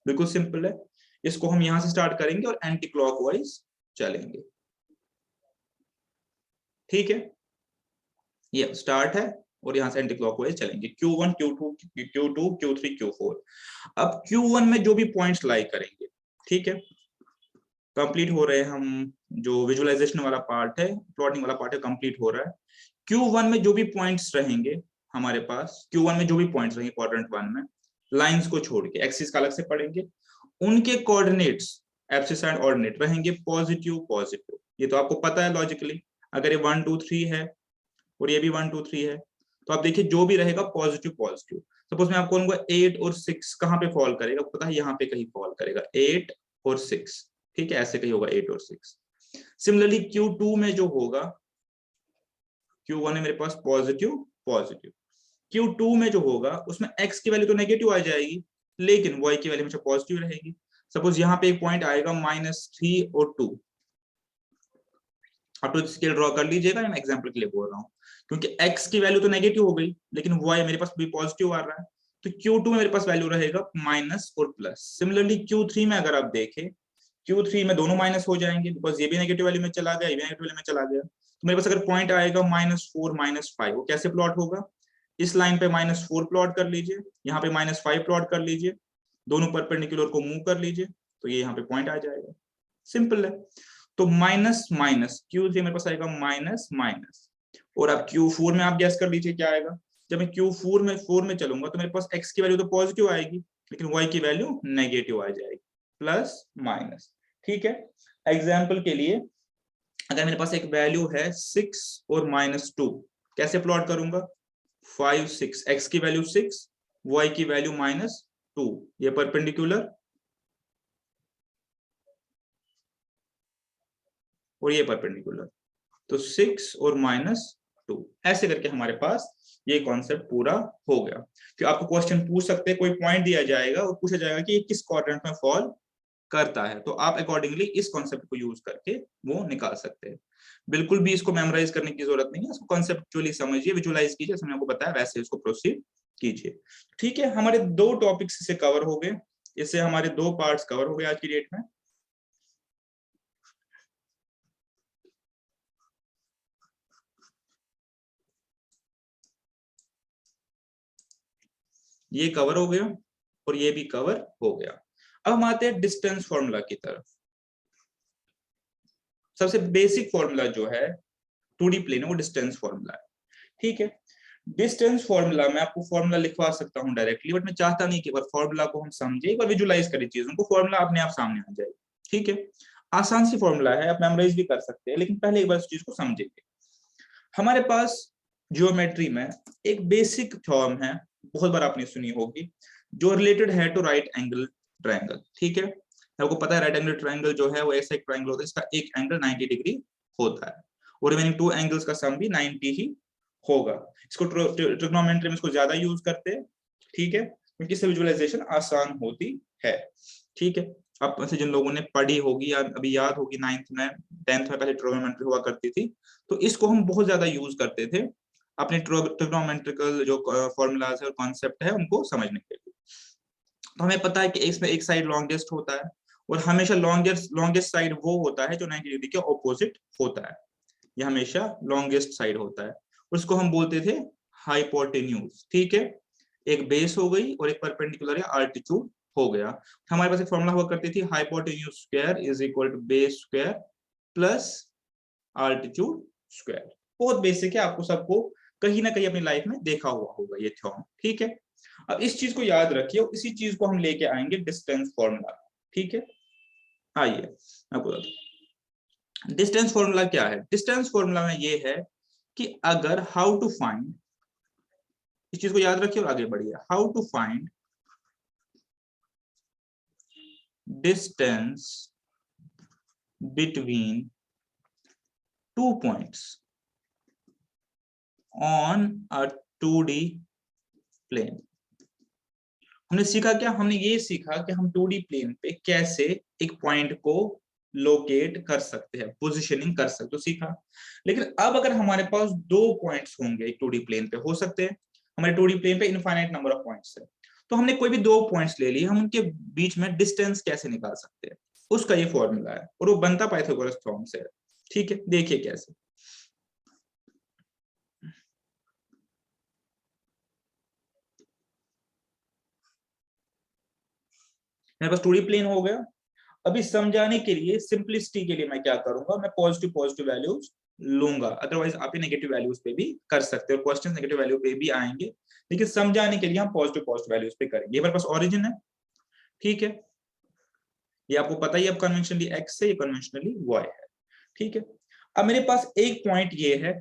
S1: बिल्कुल सिंपल है। इसको हम यहां से स्टार्ट करेंगे और एंटी क्लॉकवाइज चलेंगे। ठीक है, ये स्टार्ट है और यहां से एंटी क्लॉकवाइज चलेंगे। Q1 Q2 Q2 Q3 Q4। अब Q1 में जो भी पॉइंट्स लाई करेंगे, ठीक है, कंप्लीट हो रहे हैं हम। जो विजुअलाइजेशन वाला पार्ट है, प्लॉटिंग वाला पार्ट है, कंप्लीट हो रहा है। Q1 में जो भी पॉइंट्स रहेंगे हमारे पास, Q1 में जो भी पॉइंट्स रहेंगे क्वाड्रेंट 1 में, लाइंस को छोड़ के, एक्सिस का अलग से पढ़ेंगे, उनके कोऑर्डिनेट्स एब्सिस एंड ऑर्डिनेट रहेंगे पॉजिटिव पॉजिटिव। ये तो आपको पता है लॉजिकली। अगर ये 1 2 3 है और ये भी 1 2 3 है, तो आप देखिए जो भी रहेगा पॉजिटिव पॉजिटिव। सपोज मैं आपको बोलूंगा 8 और 6 कहां पे फॉल करेगा, पता है यहाँ पे कहीं फॉल करेगा, 8 और 6। ठीक है, ऐसे कहीं होगा 8 और 6। सिमिलरली Q2 में जो होगा, Q1 में मेरे पास पॉजिटिव पॉजिटिव, Q2 में जो होगा उसमें x की वैल्यू तो नेगेटिव आ जाएगी, लेकिन y की वैल्यू हमेशा पॉजिटिव रहेगी। सपोज यहाँ पे एक पॉइंट आएगा -3 और 2। आप तो स्केल ड्रॉ कर लीजिएगा, मैं एग्जांपल के लिए बोल रहा हूँ, क्योंकि x की वैल्यू तो नेगेटिव हो गई लेकिन y मेरे पास भी पॉजिटिव आ रहा है। तो Q2 में मेरे पास वैल्यू रहेगा माइनस और प्लस। सिमिलरली Q3 में अगर आप देखें, Q3 में दोनों माइनस हो जाएंगे, बिकॉज ये भी नेगेटिव वैल्यू में चला गया, ये भी नेगेटिव वैल्यू में चला गया। तो मेरे पास अगर पॉइंट आएगा -4 -5, वो कैसे प्लॉट होगा, इस लाइन पे -4 प्लॉट कर लीजिए, यहाँ पे -5 प्लॉट कर लीजिए, दोनों परपेंडिकुलर को मूव कर लीजिए, तो ये यहाँ पे पॉइंट आ जाएगा। सिंपल है। तो माइनस माइनस Q3 मेरे पास आएगा माइनस माइनस, और अब Q4 में आप गैस कर लीजिए क्या आएगा। जब मैं Q4 में 4 में चलूंगा तो मेरे पास x की वैल्यू तो पॉजिटिव आएगी, लेकिन y की वैल्यू नेगेटिव आ जाएगी, प्लस माइनस। ठीक है, एग्जाम्पल के लिए अगर मेरे पास एक वैल्यू है 6 और -2, कैसे प्लॉट करूंगा, 5 6, x की वैल्यू 6, y की वैल्यू -2, ये परपेंडिकुलर और ये परपेंडिकुलर, तो 6 और -2, ऐसे करके हमारे पास ये कॉन्सेप्ट पूरा हो गया। फिर आपको क्वेश्चन पूछ सकते हैं, कोई पॉइंट दिया जाएगा और पूछा जाएगा कि ये किस क्वाड्रेंट में फॉल करता है, तो आप अकॉर्डिंगली इस कॉन्सेप्ट को यूज करके वो निकाल सकते हैं। बिल्कुल भी इसको मेमोराइज करने की जरूरत नहीं है, इसको कॉन्सेप्चुअली समझिए, विजुअलाइज कीजिए, जैसे मैंने आपको बताया वैसे इसको प्रोसीड कीजिए। ठीक है, हमारे 2 टॉपिक्स से कवर हो गए, इससे हमारे 2 पार्ट्स कवर हो गए आज की डेट में। ये कवर हो गया और ये भी कवर हो गया। अब हम आते हैं डिस्टेंस फॉर्मूला की तरफ। सबसे बेसिक फॉर्मूला जो है 2D प्लेन है, वो डिस्टेंस फॉर्मूला है। ठीक है, डिस्टेंस फॉर्मूला मैं आपको फॉर्मूला लिखवा सकता हूं डायरेक्टली, बट मैं चाहता नहीं कि एक बार फॉर्मूला को हम समझे, एक बार विजुलाइज करें चीजों को, फॉर्मूला अपने आप सामने आ जाए। ठीक है, आसान सी फॉर्मूला है, आप मेमोराइज भी कर सकते हैं, लेकिन पहले एक बार इस चीज को समझेंगे। हमारे पास ज्योमेट्री में एक बेसिक थ्योरम है, बहुत बार आपने सुनी होगी, जो रिलेटेड है टू राइट एंगल ट्रायंगल। ठीक है, आपको पता है राइट एंगल ट्रायंगल जो है वो ऐसा एक ट्रायंगल होता है जिसका एक एंगल 90 डिग्री होता है और रिमेनिंग 2 एंगल्स का सम भी 90 ही होगा। इसको ट्रिग्नोमेट्री में इसको ज्यादा यूज करते हैं। ठीक है, क्योंकि इससे विजुअलाइजेशन आसान होती है। ठीक है, आप में से जिन लोगों ने पढ़ी होगी या अभी याद होगी 9th में 10th में पहले ट्रिग्नोमेट्री हुआ करती थी, तो इसको हम बहुत ज्यादा यूज करते थे अपने ट्रिग्नोमेट्रिकल जो फॉर्मूलाज है और कॉन्सेप्ट है उनको समझने के लिए। तो हमें पता है कि इसमें एक साइड लॉन्गेस्ट होता है और हमेशा लॉन्गेस्ट साइड वो होता है जो 90 डिग्री के ऑपोजिट होता है, ये हमेशा लॉन्गेस्ट साइड होता है। उसको हम बोलते थे हाइपोटेन्यूज। ठीक है, एक बेस हो गई और एक परपेंडिकुलर या अल्टीट्यूड हो गया। हमारे पास एक फॉर्मूला हुआ करती थी, hypotenuse square is equal to base square plus altitude square. बहुत बेसिक है, आपको सबको कहीं ना कहीं अपनी लाइफ में देखा हुआ होगा ये थ्योरम। ठीक है, अब इस चीज को याद रखिए और इसी चीज को हम लेके आएंगे डिस्टेंस फॉर्मूला। ठीक है, आइए आपको बता दूं डिस्टेंस फॉर्मूला क्या है। डिस्टेंस फॉर्मूला में ये है कि अगर हाउ टू फाइंड, इस चीज को याद रखिए और आगे बढ़िए, how to find distance between 2 points on a 2D plane। हमने सीखा क्या, हमने ये सीखा कि हम 2D प्लेन पे कैसे एक पॉइंट को लोकेट कर सकते हैं, पोजीशनिंग कर सकते हो, तो सीखा। लेकिन अब अगर हमारे पास 2 पॉइंट्स होंगे एक 2D प्लेन पे, हो सकते हैं हमारे 2D प्लेन पे इनफाइनाइट नंबर ऑफ पॉइंट्स है, तो हमने कोई भी 2 पॉइंट्स ले लिए, हम उनके बीच में डिस्टेंस कैसे निकाल सकते हैं, उसका ये फॉर्मूला है और वो बनता पाइथागोरस थ्योरम से। ठीक है, देखिए कैसे। मेरे पास 2D प्लेन हो गया। अभी समझाने के लिए, सिंपलिसिटी के लिए मैं क्या करूंगा, मैं पॉजिटिव पॉजिटिव वैल्यूज लूंगा, अदरवाइज आप ये नेगेटिव वैल्यूज पे भी कर सकते हो, क्वेश्चन नेगेटिव वैल्यू पे भी आएंगे, लेकिन समझाने के लिए हम पॉजिटिव पॉजिटिव वैल्यूज पे करेंगे। ये मेरे पास ओरिजिन है। ठीक है, ये आपको पता ही, अब कन्वेंशनली एक्स है, ये कन्वेंशनली वाई है। ठीक है, अब मेरे पास एक पॉइंट ये है,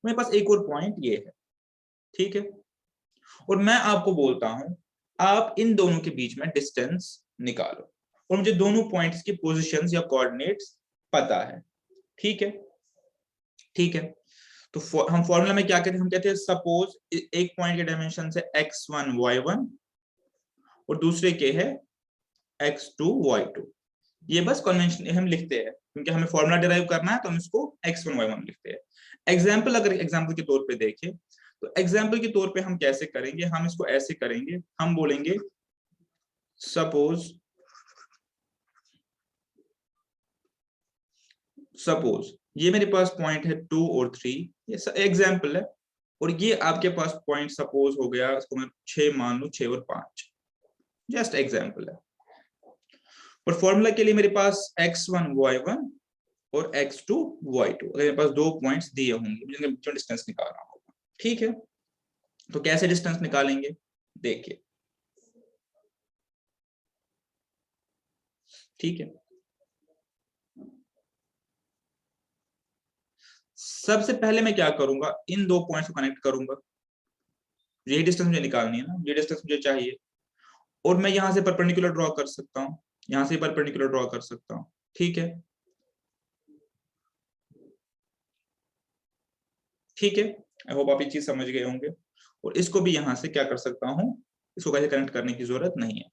S1: मेरे पास एक और पॉइंट ये है। ठीक है, और मैं आपको बोलता हूं आप इन दोनों के बीच में डिस्टेंस निकालो, और मुझे दोनों पॉइंट्स की पोजीशंस या कोऑर्डिनेट्स पता है। ठीक है, ठीक है, तो हम फॉर्मूला में क्या कहते हैं, हम कहते हैं सपोज एक पॉइंट के डायमेंशन है x1 y1 और दूसरे के है x2 y2। ये बस कन्वेंशन हम लिखते हैं क्योंकि हमें फॉर्मूला डिराइव करना है, तो हम इसको x1 y1 लिखते हैं। एग्जाम्पल, अगर एग्जाम्पल के तौर पे देखें तो एग्जाम्पल के तौर पे हम कैसे करेंगे, हम इसको ऐसे करेंगे, हम बोलेंगे सपोज ये मेरे पास पॉइंट है 2 और 3, ये एग्जाम्पल है, और ये आपके पास पॉइंट सपोज हो गया, इसको मैं 6 मान लू, 6 और 5, जस्ट एग्जाम्पल है। और फॉर्मूला के लिए मेरे पास x1 y1 और x2 y2, अगर मेरे पास 2 पॉइंट्स दिए होंगे, मुझे इनके बीच में डिस्टेंस निकालना होगा। ठीक है, तो कैसे डिस्टेंस निकालेंगे, देखिए। ठीक है, सबसे पहले मैं क्या करूंगा, इन 2 पॉइंट्स को कनेक्ट करूंगा, यही डिस्टेंस मुझे निकालनी है ना, ये डिस्टेंस मुझे चाहिए, और मैं यहां से परपेंडिकुलर ड्रॉ कर सकता हूं, यहां से परपेंडिकुलर ड्रॉ कर सकता हूं। ठीक है, ठीक है, आई होप आप ये चीज समझ गए होंगे। और इसको भी यहां से क्या कर सकता हूं, इसको कैसे कनेक्ट करने की जरूरत नहीं है।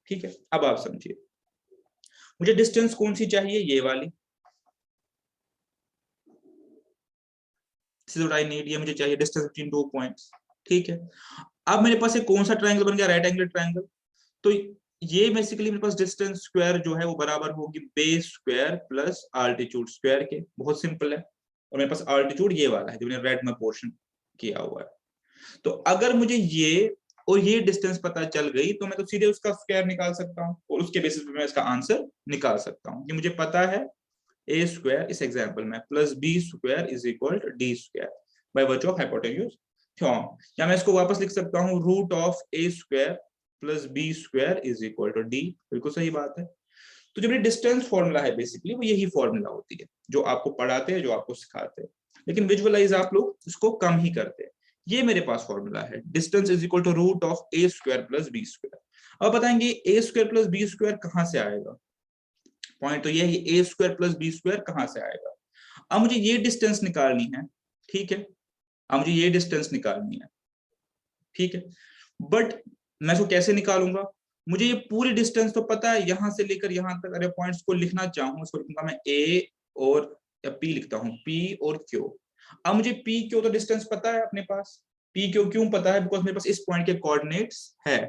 S1: ठीक है, अब आप समझिए, मुझे डिस्टेंस कौन सी चाहिए, ये वाली, आई नीड, ये मुझे चाहिए डिस्टेंस बिटवीन 2 पॉइंट्स। ठीक है, अब मेरे पास एक कौन सा ट्रायंगल बन गया, राइट एंगल ट्रायंगल। तो ये बेसिकली मेरे पास डिस्टेंस स्क्वायर जो है वो बराबर होगी base square plus altitude square के, बहुत सिंपल है। और मेरे पास आल्टीट्यूड ये वाला है जो मैंने रेड में पोर्शन किया हुआ है। तो अगर मुझे ये और ये डिस्टेंस पता चल गई तो मैं तो सीधे उसका स्क्वायर निकाल सकता हूँ और उसके बेसिस पे मैं इसका आंसर निकाल सकता हूँ कि मुझे पता है ए स्क्वायर, इस एग्जांपल में plus b square is equal to d square by virtue of hypotenuse theorem. या मैं इसको वापस लिख सकता हूँ root of a square plus b square is equal to d. बिल्कुल सही बात है। तो जो डिस्टेंस फॉर्मूला है बेसिकली वो यही फॉर्मूला होती है जो आपको पढ़ाते हैं, जो आपको सिखाते हैं, लेकिन विजुअलाइज आप लोग उसको कम ही करते हैं। ये मेरे पास फॉर्मूला है, distance is equal to root of a square plus b square. अब बताएंगे a square plus b square कहां से आएगा, पॉइंट तो ये है a square plus b square कहां से आएगा। अब मुझे ये डिस्टेंस निकालनी है। ठीक है, अब मुझे ये डिस्टेंस निकालनी है। ठीक है, बट मैं इसको कैसे निकालूंगा, मुझे ये पूरी डिस्टेंस तो पता है, यहां से लेकर यहां तक। अरे पॉइंट्स को लिखना चाहूँ, इसको लिखूंगा मैं ए और या पी लिखता हूँ, पी और क्यू। अब मुझे पी क्यू तो डिस्टेंस पता है अपने पास। पी क्यू क्यों पता है, बिकॉज मेरे पास इस पॉइंट के कोऑर्डिनेट्स है,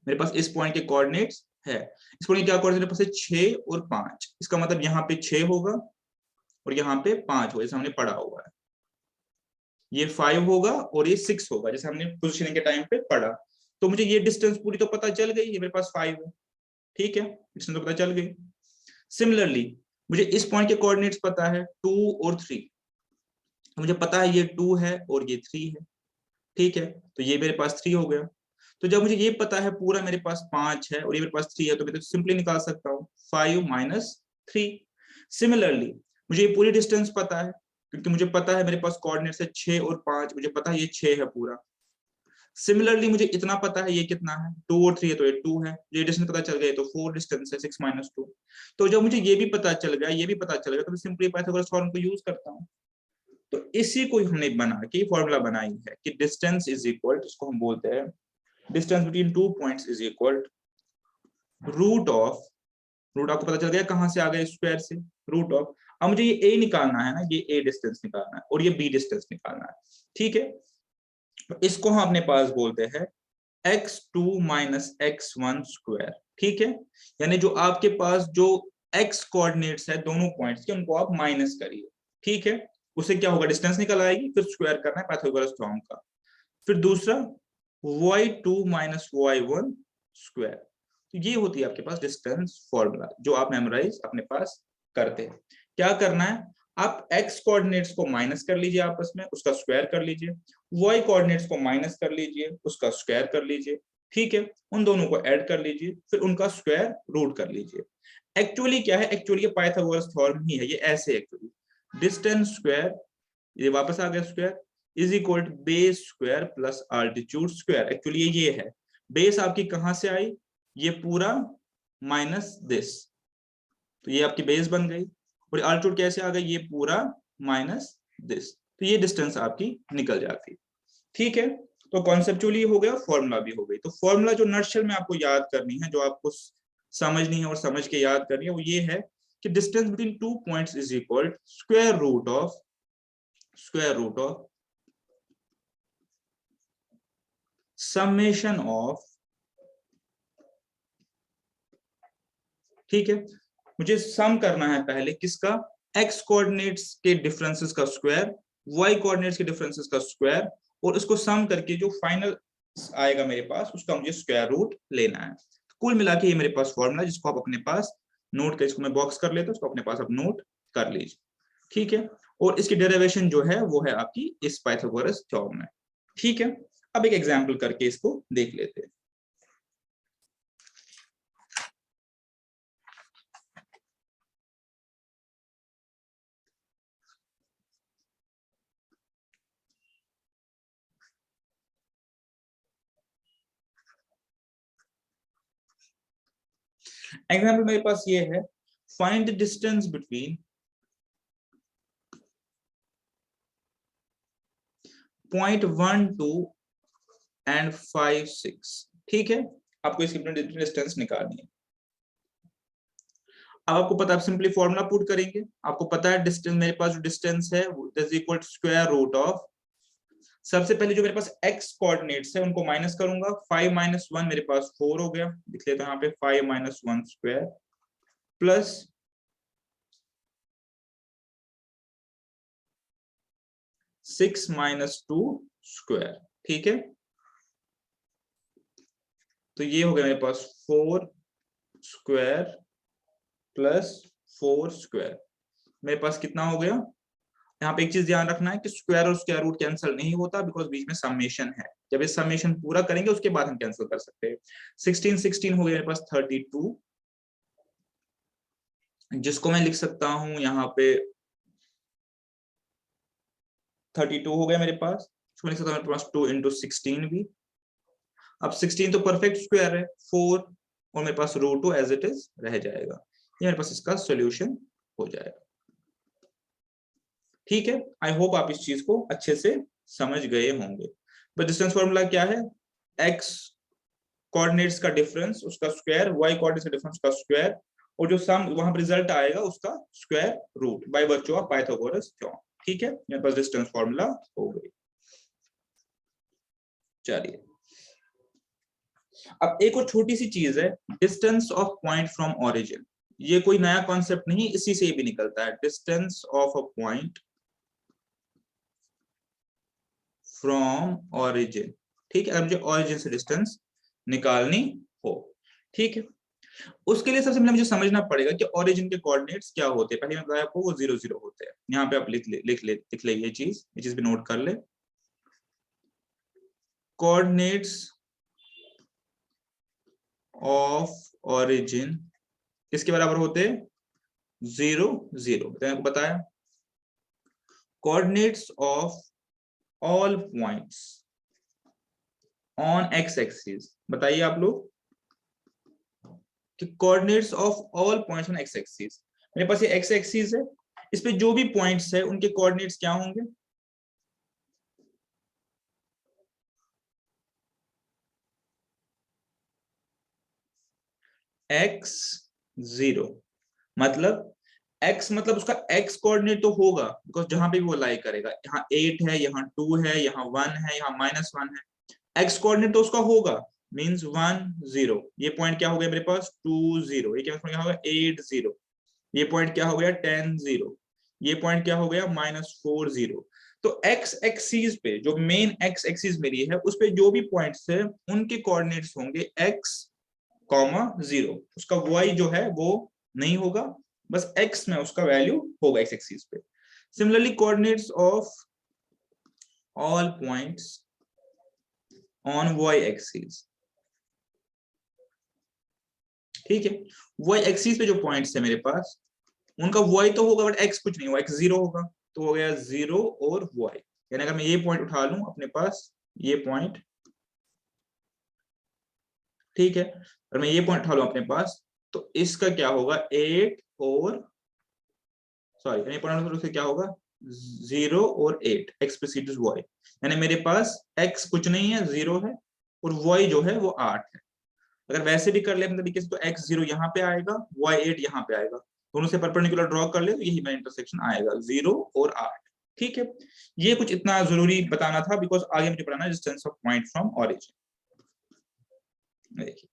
S1: मेरे पास इस पॉइंट के कोऑर्डिनेट्स है। इस पॉइंट के क्या कोऑर्डिनेट मेरे पास है 6 और 5, इसका मतलब यहाँ पे 6 होगा और यहाँ पे 5 होगा, जैसे हमने पढ़ा हुआ है। ये 5 होगा और ये 6 होगा, जैसे हमने पोजीशनिंग के टाइम पे पढ़ा। तो मुझे ये डिस्टेंस पूरी तो पता चल गई, ये मेरे पास 5 है, ठीक है, डिस्टेंस तो पता चल गई। सिमिलरली मुझे इस पॉइंट के कोऑर्डिनेट्स पता है 2 और 3, मुझे पता है ये 2 है और ये 3 है, ठीक है, तो ये मेरे पास 3 हो गया। तो जब मुझे ये पता है पूरा मेरे पास 5 है और ये मेरे पास 3 है, तो मैं तो सिंपली निकाल सकता हूँ 5 माइनस 3। सिमिलरली मुझे ये पूरी डिस्टेंस पता है, क्योंकि मुझे पता है मेरे पास कोऑर्डिनेट्स है 6 और 5, मुझे पता है ये 6 है पूरा। सिमिलरली मुझे इतना पता है ये कितना है 2 और 3 है, तो ये 2 है, ये डिस्टेंस पता चल गया, तो 4 डिस्टेंस है 6 माइनस 2। तो जब मुझे ये भी पता चल गया, ये भी पता चल गया, तो मैं सिंपली पाइथागोरस थ्योरम को यूज करता हूँ। तो इसी को हमने बना के फॉर्मूला बनाई है कि डिस्टेंस इज इक्वल, इसको हम बोलते हैं distance between 2 points is equal root of, root आपको पता चल गया कहां से आ गया, स्क्वायर से, रूट ऑफ। अब मुझे ये ए निकालना है ना, ये ए डिस्टेंस निकालना है और ये बी डिस्टेंस निकालना है, ठीक है। तो इसको हम अपने पास बोलते हैं x2 माइनस x1 स्क्वायर, ठीक है। यानी जो आपके पास जो x कोऑर्डिनेट्स है दोनों पॉइंट्स के, उनको आप माइनस करिए, ठीक है। उससे क्या होगा, डिस्टेंस निकल आएगी, फिर स्क्वायर करना है पाइथागोरस थ्योरम का। फिर दूसरा y2 माइनस y1 स्क्वायर। तो ये होती है आपके पास डिस्टेंस फॉर्मूला, जो आप मेमोराइज अपने पास करते हैं। क्या करना है, आप x कोऑर्डिनेट्स को माइनस कर लीजिए आपस में, उसका स्क्वायर कर लीजिए, y कोऑर्डिनेट्स को माइनस कर लीजिए, उसका स्क्वायर कर लीजिए, ठीक है। उन दोनों को ऐड कर लीजिए, फिर उनका स्क्वायर रूट कर लीजिए। एक्चुअली क्या है, एक्चुअली ये पाइथागोरस थ्योरम ही है, ये ऐसे एक्चुअली डिस्टेंस स्क्वायर, ये वापस आ गया square, is equal to base square plus altitude square. Actually ये है, बेस आपकी कहां से आई, ये पूरा माइनस दिस, तो ये आपकी बेस बन गई, और आल्टीट्यूड कैसे आ गई, ये पूरा माइनस दिस, तो ये डिस्टेंस आपकी निकल जाती, ठीक है। तो कॉन्सेप्चुअली हो गया, फॉर्मूला भी हो गई। तो फॉर्मूला जो नटशेल में आपको याद करनी है, जो आपको समझनी है और समझ के याद करनी है, वो ये है कि distance between 2 points is equal square root of summation of, ठीक है। मुझे सम करना है पहले किसका, x कोऑर्डिनेट्स के डिफरेंसेस का स्क्वायर, y कोऑर्डिनेट्स के डिफरेंसेस का स्क्वायर, और उसको सम करके जो फाइनल आएगा मेरे पास, उसका मुझे स्क्वायर रूट लेना है। कुल मिला के ये मेरे पास फॉर्मूला, जिसको आप अपने पास नोट कर, इसको मैं बॉक्स कर लेता हूं, उसको अपने पास आप नोट कर लीजिए, ठीक है। और इसकी डेरिवेशन जो है वो है आपकी इस पाइथागोरस थ्योरम में, ठीक है। अब एक एग्जांपल करके इसको देख लेते हैं। एग्जाम्पल मेरे पास ये है, find the distance between point 1 2 and 5 6, ठीक है। आपको इसकी डिस्टेंस निकालनी है। अब आपको पता है, सिंपली फॉर्मूला पुट करेंगे, आपको पता है डिस्टेंस, मेरे पास जो डिस्टेंस है is equal to square root of, सबसे पहले जो मेरे पास x कोऑर्डिनेट्स है उनको माइनस करूंगा, 5 माइनस 1 मेरे पास 4 हो गया, लिख लेते हैं यहाँ पे 5 minus 1 square plus 6 minus 2 square, ठीक है। तो ये हो गया मेरे पास 4 स्क्वायर प्लस 4 स्क्वायर, मेरे पास कितना हो गया। यहाँ पे एक चीज ध्यान रखना है कि स्क्वायर और स्क्वायर रूट कैंसिल नहीं होता, बिकॉज बीच में समेशन है, जब ये समेशन पूरा करेंगे उसके बाद हम कैंसिल कर सकते हैं। 16 हो गया मेरे पास 32, जिसको मैं लिख सकता हूं यहाँ पे 32 हो गया मेरे पास, इसको लिख सकता हूं मेरे पास 2 इंटू 16 भी। अब 16 तो परफेक्ट स्क्वायर है, 4 और मेरे पास रूट 2 एज इट इज रह जाएगा, ये मेरे पास इसका सोल्यूशन हो जाएगा, ठीक है। आई होप आप इस चीज को अच्छे से समझ गए होंगे। तो डिस्टेंस फॉर्मूला क्या है, x कोऑर्डिनेट्स का डिफरेंस उसका स्क्वायर, y कोऑर्डिनेट्स का डिफरेंस का स्क्वायर, और जो सम वहां पर रिजल्ट आएगा उसका square root by virtue of Pythagoras theorem, ठीक है। मेरे पास डिस्टेंस फॉर्मूला हो गई। चलिए अब एक और छोटी सी चीज है, distance of point from origin. ये कोई नया कॉन्सेप्ट नहीं, इसी से भी निकलता है, distance of a point from origin. ठीक है, अगर मुझे ऑरिजिन से डिस्टेंस निकालनी हो, ठीक है, उसके लिए सबसे पहले मुझे समझना पड़ेगा कि ओरिजिन के कोऑर्डिनेट्स क्या होते हैं। पहले मैं बताया आपको वो 0 0 होते हैं। यहाँ पे आप लिख ले ये चीज भी नोट कर ले। कोऑर्डिनेट्स ऑफ ओरिजिन किसके बराबर होते हैं? 0 0। मैंने आपको बताया coordinates of all points on x axis. बताइए आप लोग कि coordinates of all points on x axis, मेरे पास ये एक्स एक्सिस है, इस पे जो भी पॉइंट्स है उनके कोऑर्डिनेट्स क्या होंगे? x 0। मतलब x मतलब उसका x कोऑर्डिनेट तो होगा, बिकॉज जहां पे भी वो लाई करेगा, यहाँ 8 है, यहाँ 2 है, यहाँ 1 है, यहाँ -1 है, x कोऑर्डिनेट तो उसका होगा, मींस 1 0। ये पॉइंट क्या हो गया मेरे पास? 2 0। ये क्या होगा? 8 0। ये पॉइंट क्या हो गया? 10 0। ये पॉइंट क्या हो गया? -4 0। तो x एक्सिस पे, जो मेन x एक्सिस मेरी है, उस पे जो भी पॉइंट्स है उनके कोऑर्डिनेट्स होंगे x, 0। उसका y जो है वो नहीं होगा, बस x में उसका वैल्यू होगा x एक्सिस पे। Similarly coordinates of all points on y axis, ठीक है, y एक्सिस पे जो पॉइंट्स है मेरे पास, उनका y तो होगा बट x कुछ नहीं होगा, x 0 होगा। तो हो गया 0 और y। यानी अगर मैं ये पॉइंट उठा लूं अपने पास, ये पॉइंट, ठीक है, अगर मैं ये पॉइंट उठा लूं अपने पास, तो इसका क्या होगा? 8 और सॉरी, पॉइंट क्या होगा? 0 और 8, x प्रीसीड्स y। यानी मेरे पास x कुछ नहीं है, 0 है, और y जो है वो 8 है। अगर वैसे भी कर ले अपने तरीके से, तो x 0 यहाँ पे आएगा, y 8 यहाँ पे आएगा, दोनों से परपेंडिकुलर ड्रॉ कर ले तो यही मेरा इंटरसेक्शन आएगा, 0 और 8। ठीक है, ये कुछ इतना जरूरी बताना था, बिकॉज आगे मुझे पढ़ाना है distance of point from origin. देखिए,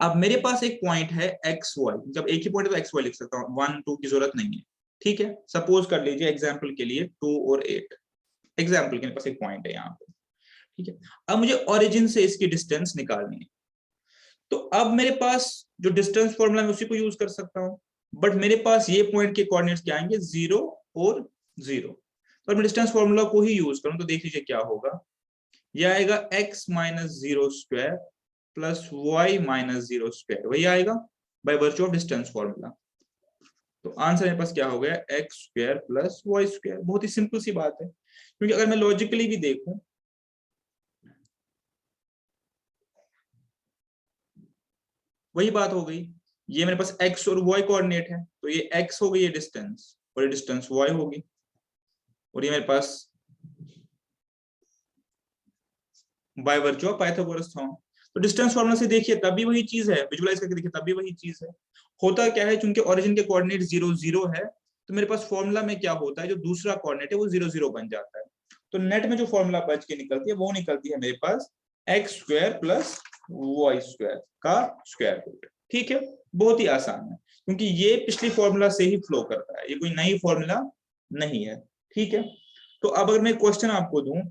S1: अब मेरे पास एक पॉइंट है एक्स वाई, जब एक ही पॉइंट है तो एक्स वाई लिख सकता हूँ, 1 2 की जरूरत नहीं है। ठीक है, सपोज कर लीजिए एग्जांपल के लिए 2 और 8, एग्जांपल के मेरे पास एक पॉइंट है यहाँ पे। ठीक है, अब मुझे ओरिजिन से इसकी डिस्टेंस निकालनी है, तो अब मेरे पास जो डिस्टेंस फॉर्मूला है उसी को यूज कर सकता हूँ, बट मेरे पास ये पॉइंट के कोऑर्डिनेट्स क्या आएंगे? 0 और 0। तो मैं डिस्टेंस फॉर्मूला को ही यूज करूँ तो देख लीजिए क्या होगा। यह आएगा x - 0 square plus y - 0 square, वही आएगा bye virtue of distance formula. तो आंसर मेरे पास क्या हो गया? x square plus y square. बहुत ही सिंपल सी बात है, क्योंकि अगर मैं लॉजिकली भी देखूं, वही बात हो गई, ये मेरे पास x और y कोऑर्डिनेट है, तो ये x हो गई ये डिस्टेंस, और ये डिस्टेंस y होगी, और ये मेरे पास by virtue of Pythagoras theorem. तो डिस्टेंस फार्मूला से देखिए तब भी वही चीज है, विजुलाइज करके देखिए तब भी वही चीज है। होता क्या है, चूंकि ओरिजिन के कोऑर्डिनेट 0 0 है, तो मेरे पास फॉर्मूला में क्या होता है, जो दूसरा कोऑर्डिनेट है वो 0 0 बन जाता है। तो नेट में जो फॉर्मूला बच के निकलती है वो निकलती है मेरे पास x square plus y square का स्क्वायर रूट। ठीक है, बहुत ही आसान है, क्योंकि ये पिछली फॉर्मूला से ही फ्लो करता है, ये कोई नई फॉर्मूला नहीं है। ठीक है, तो अब अगर मैं क्वेश्चन आपको दूं,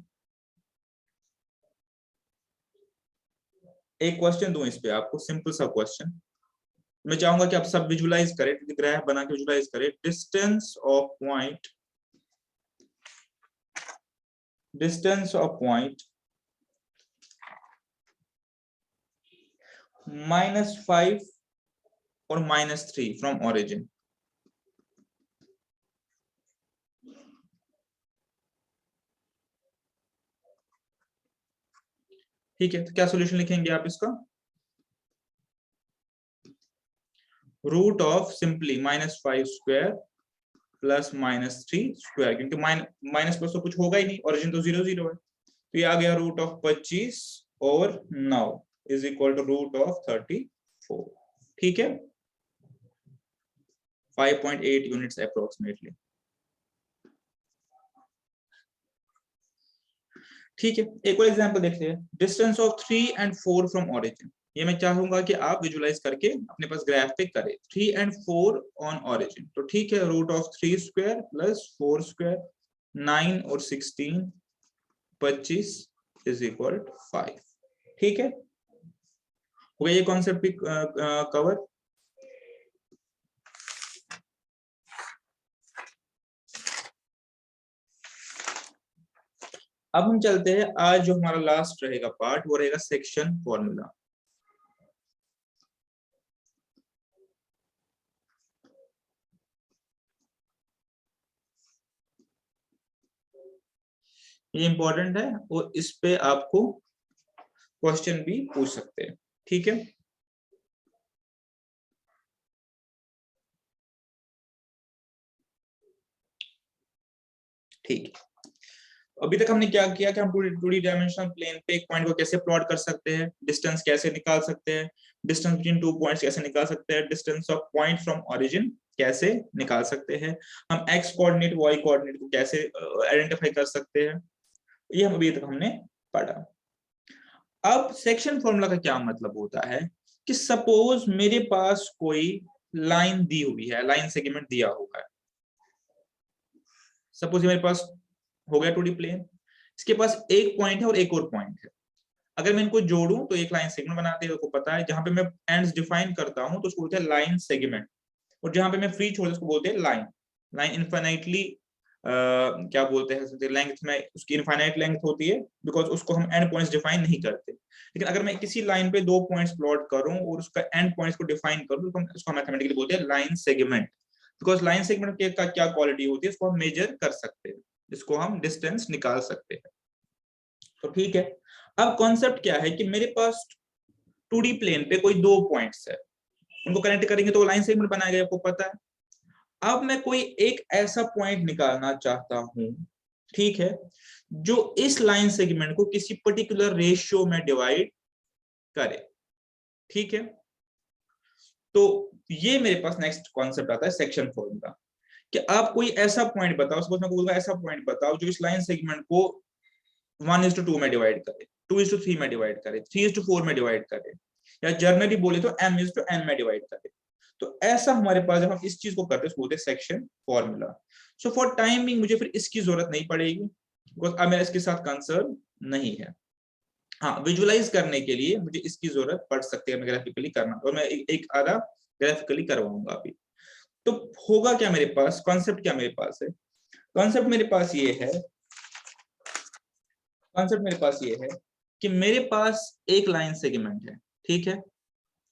S1: एक क्वेश्चन दूं इस पे आपको, सिंपल सा क्वेश्चन, मैं चाहूंगा कि आप सब विजुलाइज करें, ग्राफ बना के विजुलाइज करें। डिस्टेंस ऑफ पॉइंट -5 और -3 फ्रॉम ओरिजिन। ठीक है, तो क्या सॉल्यूशन लिखेंगे आप इसका? Root of simply -5 square plus -3 square, क्योंकि माइनस प्लस तो कुछ होगा ही नहीं, ओरिजिन तो 0 0 है, तो ये आ गया रूट ऑफ 25 और 9 is equal to root of 34। ठीक है, 5.8 यूनिट्स अप्रोक्सीमेटली। ठीक है, एक और एग्जांपल देखते हैं, distance of 3 and 4 from origin. ये मैं चाहूंगा कि आप विजुलाइज करके अपने पास ग्राफ पे करें, 3 and 4 ऑन ओरिजिन। तो ठीक है, root of 3 square plus 4 square, 9 और 16 25 इज इक्वल 5। ठीक है, हो गया ये कॉन्सेप्ट भी कवर। अब हम चलते हैं, आज जो हमारा लास्ट रहेगा पार्ट वो रहेगा सेक्शन फॉर्मूला। ये इंपॉर्टेंट है और इस पे आपको क्वेश्चन भी पूछ सकते हैं। ठीक है, ठीक है। अभी तक हमने क्या किया कि हम 2D डायमेंशनल प्लेन पे एक पॉइंट को कैसे प्लॉट कर सकते हैं, डिस्टेंस कैसे निकाल सकते हैं, डिस्टेंस बिटवीन टू पॉइंट्स कैसे निकाल सकते हैं, distance of point from origin कैसे निकाल सकते हैं, हम एक्स कोऑर्डिनेट वाई कोऑर्डिनेट को कैसे आइडेंटिफाई कर सकते हैं, ये हम अभी तक हमने पढ़ा। अब सेक्शन फॉर्मूला का क्या मतलब होता है कि सपोज मेरे पास कोई लाइन दी हुई है, लाइन सेगमेंट दिया हुआ है। सपोज मेरे पास हो गया 2D प्लेन, इसके पास एक पॉइंट है और एक और पॉइंट है। अगर मैं इनको जोड़ूं तो एक लाइन सेगमेंट बनाते हैं, आपको पता है। जहां पे मैं एंड्स डिफाइन करता हूं तो उसको बोलते हैं लाइन सेगमेंट, और जहां पे मैं फ्री छोड़ उसको बोलते हैं लाइन। लाइन इनफाइनाइटली क्या बोलते हैं, लेंथ में उसकी इनफाइनाइट लेंथ होती है, बिकॉज उसको हम एंड पॉइंट्स डिफाइन नहीं करते। लेकिन अगर मैं किसी लाइन पे दो पॉइंट्स प्लॉट करूं और उसका एंड पॉइंट्स को डिफाइन करूं तो हम उसको मैथमेटिकली बोलते हैं line segment. Because line segment का क्या क्वालिटी होती है, इसको हम मेजर कर सकते हैं, इसको हम डिस्टेंस निकाल सकते हैं। तो ठीक है, अब कॉन्सेप्ट क्या है कि मेरे पास 2D प्लेन पे कोई दो पॉइंट्स है, उनको कनेक्ट करेंगे तो लाइन सेगमेंट बनाएगा, आपको पता है। अब मैं कोई एक ऐसा पॉइंट निकालना चाहता हूं, ठीक है, जो इस लाइन सेगमेंट को किसी पर्टिकुलर रेशियो में डिवाइड करे। ठीक है, तो ये मेरे पास नेक्स्ट कॉन्सेप्ट आता है सेक्शन फॉर्मूला, कि आप कोई ऐसा पॉइंट बताओ, सपोज मैं बोलूंगा ऐसा पॉइंट बताओ जो इस लाइन सेगमेंट को 1:2 में डिवाइड करे, 2:3 में डिवाइड करे, 3:4 में डिवाइड करे, या जर्नली बोले तो m:n में डिवाइड करे। तो ऐसा हमारे पास जब हम इस चीज को करते हैं उसको बोलते हैं section formula. So for timing मुझे फिर इसकी जरूरत नहीं पड़ेगी, बिकॉज अब मेरा इसके साथ कंसर्न नहीं है। हाँ, विजुअलाइज करने के लिए मुझे इसकी जरूरत पड़ सकती है, मैं ग्राफिकली करना, और मैं एक आधा ग्राफिकली करवाऊंगा अभी। तो होगा क्या मेरे पास, कॉन्सेप्ट क्या मेरे पास है, कॉन्सेप्ट मेरे पास ये है, कॉन्सेप्ट मेरे पास ये है कि मेरे पास एक लाइन सेगमेंट है, ठीक है,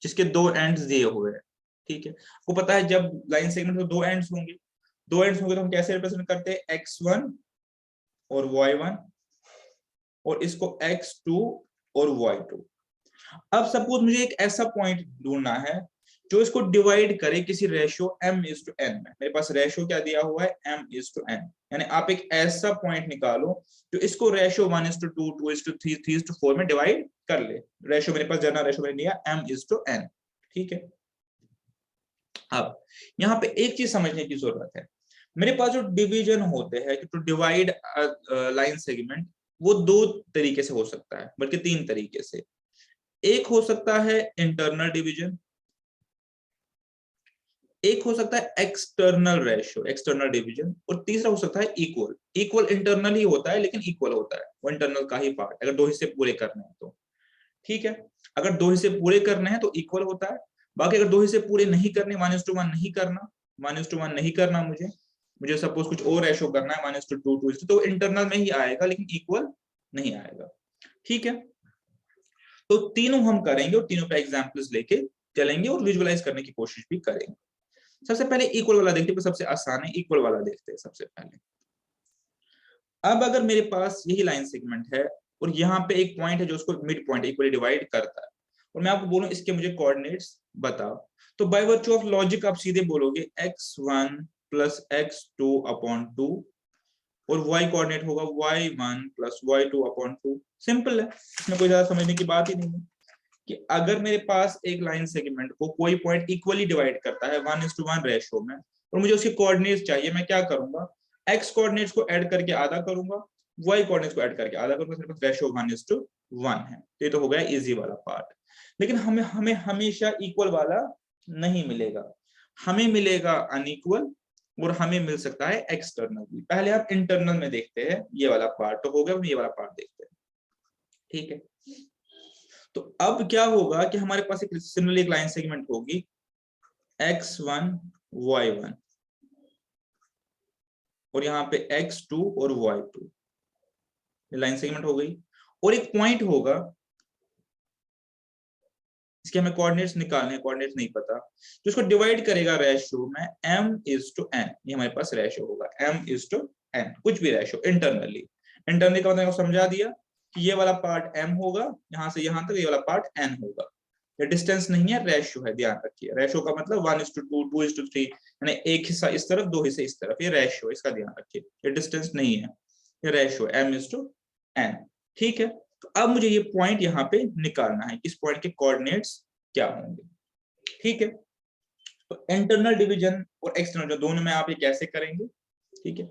S1: जिसके दो एंड्स दिए हुए हैं। ठीक है, आपको पता है जब लाइन सेगमेंट में दो एंड्स होंगे, दो एंड्स होंगे तो हम कैसे रिप्रेजेंट करते हैं, x1 और y1, और इसको x2 और y2। अब सपोज मुझे एक ऐसा पॉइंट ढूंढना है जो इसको डिवाइड करे किसी रेशियो m:n में। मेरे पास रेशियो क्या दिया हुआ है, m:n, यानी आप एक ऐसा पॉइंट निकालो जो इसको रेशियो 1:2, 2:3, 3:4 में डिवाइड कर ले। रेशियो मेरे पास जनरल रेशियो मैंने लिया m:n। ठीक है, अब यहाँ पे एक चीज समझने की जरूरत है, मेरे पास जो डिवीजन होते हैं टू डिवाइड लाइन सेगमेंट, वो दो तरीके से हो सकता है, बल्कि तीन तरीके से। एक हो सकता है इंटरनल डिवीजन, एक हो सकता है एक्सटर्नल रेशियो, एक्सटर्नल डिवीजन, और तीसरा हो सकता है इक्वल। इक्वल इंटरनल ही होता है लेकिन इक्वल होता है, वो इंटरनल का ही पार्ट, अगर दो हिस्से पूरे करने हैं तो। ठीक है, अगर दो हिस्से पूरे करने हैं तो इक्वल होता है, बाकी अगर दो हिस्से पूरे नहीं करने, 1:1 नहीं करना, 1:1 नहीं करना, मुझे मुझे सपोज कुछ और रेशियो करना है 1:2, 2:3, तो इंटरनल में ही आएगा लेकिन इक्वल नहीं आएगा। ठीक है, तो तीनों हम करेंगे और तीनों पे एग्जांपल्स लेके चलेंगे और विजुअलाइज करने की कोशिश भी करेंगे। सबसे पहले इक्वल वाला देखते हैं, सबसे आसान है, इक्वल वाला देखते हैं सबसे पहले। अब अगर मेरे पास यही लाइन सेगमेंट है और यहाँ पे एक पॉइंट है जो उसको मिड पॉइंट इक्वली डिवाइड करता है, और मैं आपको बोलूं इसके मुझे कोऑर्डिनेट्स बताओ, तो बाय वर्च्यू ऑफ लॉजिक आप सीधे बोलोगे x1 + x2/2, और y कोऑर्डिनेट होगा y1 + y2/2। सिंपल है, इसमें कोई ज्यादा समझने की बात ही नहीं है। कि अगर मेरे पास एक लाइन सेगमेंट को कोई पॉइंट इक्वली डिवाइड करता है 1:1 रेशियो में, और मुझे उसके कोऑर्डिनेट्स चाहिए, मैं क्या करूंगा, x कोऑर्डिनेट्स को ऐड करके आधा करूंगा, y कोऑर्डिनेट्स को ऐड करके आधा करूंगा, मेरे पास रेशियो 1:1 है। तो ये तो हो गया इजी वाला पार्ट। लेकिन हमें हमें हमेशा इक्वल वाला नहीं मिलेगा, हमें मिलेगा अनइक्वल, और हमें मिल सकता है एक्सटर्नल भी। पहले आप इंटरनल में देखते हैं, ये वाला पार्ट तो हो गया, ये वाला पार्ट देखते हैं। ठीक है, तो अब क्या होगा कि हमारे पास एक सिमिलरली एक लाइन सेगमेंट होगी x1 y1 और यहाँ पे x2 और y2, लाइन सेगमेंट हो गई। और एक पॉइंट होगा, इसके हमें कोऑर्डिनेट्स निकालने, कोऑर्डिनेट्स नहीं पता, तो इसको डिवाइड करेगा रेशियो में m/n। ये हमारे पास रेशियो होगा m/n, कुछ भी रेशियो इंटरनली। इंटरनली का मतलब समझा दिया कि ये वाला पार्ट m होगा, यहां से यहां तक, ये वाला पार्ट n होगा। ये डिस्टेंस नहीं है, रेशियो है, ध्यान रखिए। रेशियो का मतलब 1:2, 2:3, यानी एक हिस्सा इस तरफ, दो हिस्से इस तरफ, ये रेशियो, इसका ध्यान रखिए। ये डिस्टेंस नहीं है, ये रेशियो m/n। ठीक है, तो अब मुझे ये पॉइंट यहाँ पे निकालना है, इस पॉइंट के कोऑर्डिनेट्स क्या होंगे। ठीक है, तो इंटरनल डिवीजन और एक्सटर्नल दोनों में आप ये कैसे करेंगे। ठीक है,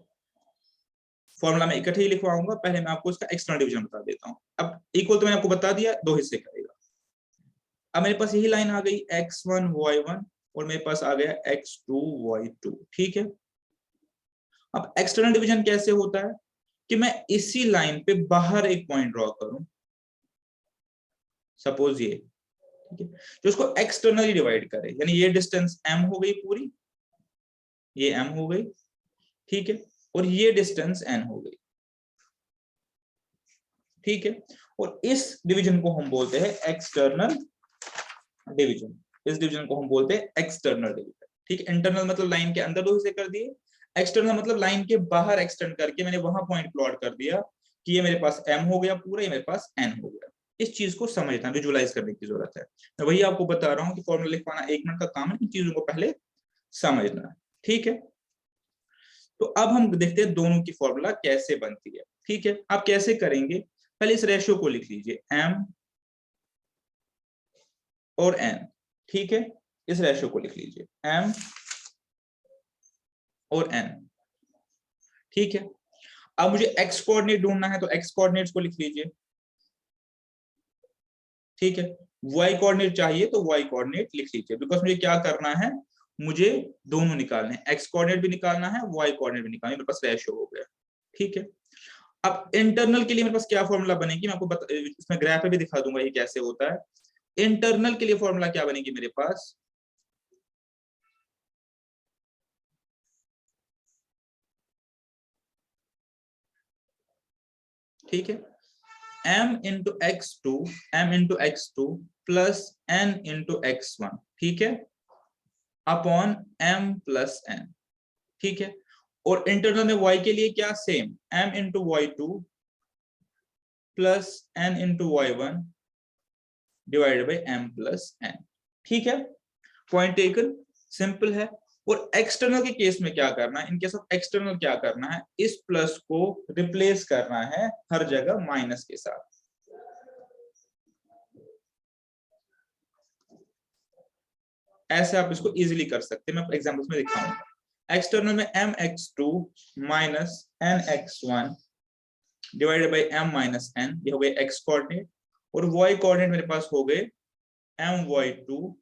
S1: फॉर्मूला में इकट्ठे ही लिखवाऊंगा, पहले मैं आपको इसका एक्सटर्नल डिवीजन बता देता हूँ। अब इक्वल तो मैंने आपको बता दिया, दो हिस्से करेगा। अब मेरे पास यही लाइन आ गई x1 y1 और मेरे पास आ गया x2 y2। ठीक है, अब एक्सटर्नल डिवीजन कैसे होता है कि मैं इसी लाइन पे बाहर एक पॉइंट ड्रॉ करूं, सपोज ये, ठीक है, जो उसको एक्सटर्नली डिवाइड करे, यानी ये डिस्टेंस m हो गई पूरी, ये m हो गई। ठीक है, और ये डिस्टेंस n हो गई। ठीक है, और इस डिवीजन को हम बोलते हैं एक्सटर्नल डिवीजन। इस डिवीजन को हम बोलते हैं एक्सटर्नल डिवीजन। ठीक है, इंटरनल मतलब लाइन के अंदर दो हिस्से कर दिए, एक्सटर्नल मतलब लाइन के बाहर एक्सटेंड करके मैंने वहां पॉइंट प्लॉट कर दिया कि ये मेरे पास m हो गया पूरा, ये मेरे पास n हो गया। इस चीज को समझना, विजुअलाइज करने की जरूरत है। मैं वही आपको बता रहा हूँ कि फॉर्मूला लिखवाना 1 मिनट का काम है, इन चीजों को पहले समझना। ठीक है, तो अब हम देखते हैं दोनों की फॉर्मूला कैसे बनती है। ठीक है, आप कैसे करेंगे, पहले इस रेशियो को लिख लीजिए m और n। ठीक है, इस रेशियो को लिख लीजिए m और n। ठीक है, अब मुझे x कोऑर्डिनेट ढूंढना है, तो x कोऑर्डिनेट्स को लिख लीजिए। ठीक है, y कोऑर्डिनेट चाहिए तो y कोऑर्डिनेट लिख लीजिए, बिकॉज मुझे क्या करना है, मुझे दोनों निकालने हैं, x कोऑर्डिनेट भी निकालना है, y कोऑर्डिनेट भी निकालना है। मेरे पास रेशियो हो गया। ठीक है, अब इंटरनल के लिए मेरे पास क्या फॉर्मूला बनेगी, मैं आपको इसमें ग्राफ पे भी दिखा दूंगा ये कैसे होता है। इंटरनल के लिए फॉर्मूला क्या बनेगी मेरे पास, ठीक है, m/x2 प्लस n/x1, ठीक है, अपॉन m+n। ठीक है, और इंटरनल में y के लिए क्या, same m/y2 plus n/y1 divided by m+n। ठीक है, पॉइंट टेकन, सिंपल है। और एक्सटर्नल के केस में क्या करना है, इन केस ऑफ एक्सटर्नल क्या करना है, इस प्लस को रिप्लेस करना है हर जगह माइनस के साथ। ऐसे आप इसको इजीली कर सकते हैं, मैं एग्जांपल्स में दिखाऊंगा। एक्सटर्नल में mx2 minus nx1 divided by m-n, ये हो गए x कोऑर्डिनेट, और y कोऑर्डिनेट मेरे पास हो गए my2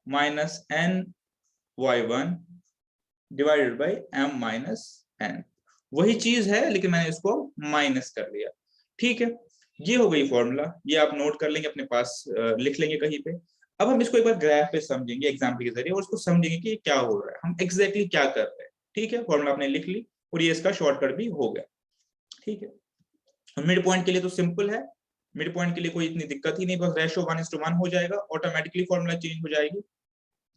S1: minus ny1 divided by m-n। वही चीज है, लेकिन मैंने इसको माइनस कर लिया। ठीक है, ये हो गई फॉर्मूला, ये आप नोट कर लेंगे अपने पास, लिख लेंगे कहीं पे। अब हम इसको एक बार ग्राफ पे समझेंगे एग्जाम्पल के जरिए, और उसको समझेंगे कि क्या हो रहा है, हम एग्जैक्टली क्या कर रहे हैं। ठीक है, फॉर्मूला आपने लिख ली और ये इसका शॉर्टकट भी हो गया। ठीक है, मिड पॉइंट के लिए तो सिंपल है, मिड पॉइंट के लिए कोई इतनी दिक्कत ही नहीं, बस रेशियो 1:1 हो जाएगा, ऑटोमेटिकली फॉर्मूला चेंज हो जाएगी।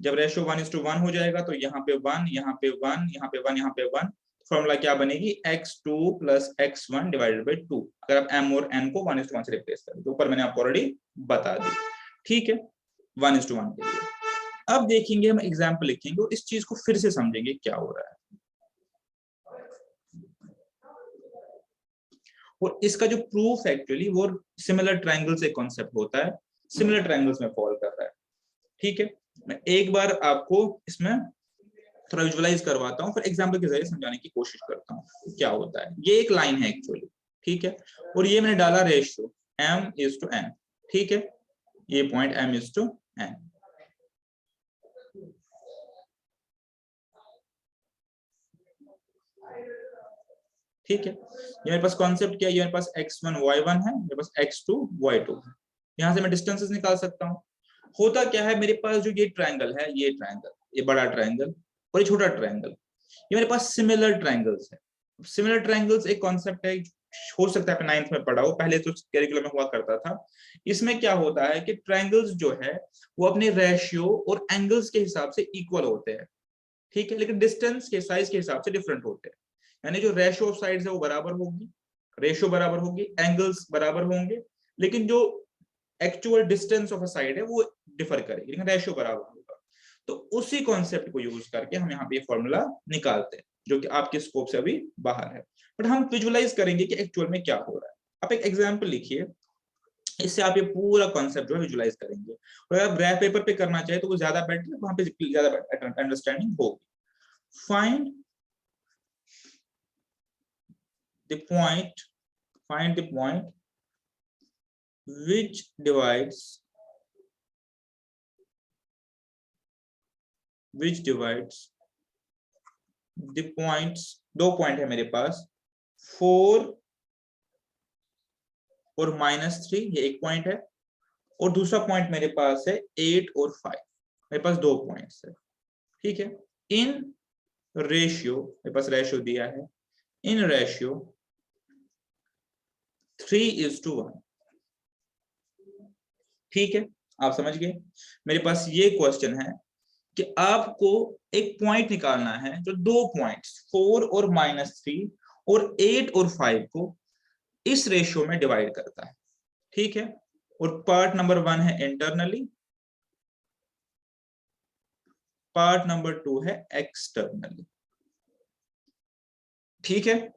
S1: जब रेशियो 1:1 हो जाएगा तो यहाँ पे 1, यहाँ पे 1, यहाँ पे 1, यहाँ पे 1, फॉर्मूला क्या बनेगी, x2 plus x1 divided by 2। अगर आप m और n को 1:1 से रिप्लेस करें, तो ऊपर मैंने आपको ऑलरेडी बता दी। ठीक है, 1:1 के लिए। अब देखेंगे, हम एग्जाम्पल लिखेंगे और इस चीज को फिर से समझेंगे क्या हो रहा है। और इसका जो प्रूफ एक्चुअली वो सिमिलर ट्रायंगल से कॉन्सेप्ट होता है, सिमिलर ट्रायंगल्स में फॉलो कर रहा है। ठीक है, मैं एक बार आपको इसमें थोड़ा विजुअलाइज करवाता हूँ, फिर एग्जांपल के जरिए समझाने की कोशिश करता हूँ क्या होता है। ये एक लाइन है एक्चुअली, ठीक है, और ये मैंने डाला रेशियो m/n। ठीक है, ये पॉइंट m/n। ठीक है, ये मेरे पास कॉन्सेप्ट क्या है, ये मेरे पास x1 y1 है, मेरे पास x2 y2 है। यहां से मैं डिस्टेंसेस निकाल सकता हूँ। होता क्या है, मेरे पास जो ये ट्रायंगल है, ये ट्रायंगल, ये बड़ा ट्रायंगल और ये छोटा ट्रायंगल, ये मेरे पास सिमिलर ट्रायंगल्स है। सिमिलर ट्रायंगल्स एक कॉन्सेप्ट है, हो सकता है आपने 9th में पढ़ा हो, पहले तो कैरिकुलम में हुआ करता था। इसमें क्या होता है कि ट्रायंगल्स जो है वो अपने रेशियो और एंगल्स के हिसाब से इक्वल होते हैं, ठीक है, लेकिन डिस्टेंस के साइज के हिसाब से डिफरेंट होते हैं। यानी जो रेशियो ऑफ साइड्स है वो बराबर होगी, रेशियो बराबर होगी, एंगल्स बराबर होंगे, लेकिन जो actual distance of a side है वो डिफर करेगी, लेकिन रेशियो बराबर होगा। तो उसी कॉन्सेप्ट को यूज करके हम यहाँ पे फॉर्मूला निकालते हैं, जो कि आपके स्कोप से अभी बाहर है, बट हम विजुअलाइज करेंगे कि एक्चुअल में क्या हो रहा है। आप एक एग्जाम्पल लिखिए, इससे आप ये पूरा कॉन्सेप्ट जो है विजुअलाइज करेंगे, और अगर ग्राफ पेपर पे करना चाहे तो वो ज्यादा बेटर, वहां पे ज्यादा अंडरस्टैंडिंग होगी। Find the point, find the point which divides the points, दो पॉइंट है मेरे पास, 4 और -3, ये एक पॉइंट है, और दूसरा पॉइंट मेरे पास है 8 और 5, मेरे पास दो पॉइंट्स है, ठीक है। इन रेशियो, मेरे पास रेशियो दिया है, इन रेशियो 3:1, ठीक है, आप समझ गए। मेरे पास ये क्वेश्चन है कि आपको एक पॉइंट निकालना है जो दो पॉइंट्स 4 और -3 और 8 और 5 को इस रेशियो में डिवाइड करता है, ठीक है। और पार्ट नंबर 1 है इंटरनली, पार्ट नंबर 2 है एक्सटर्नली, ठीक है।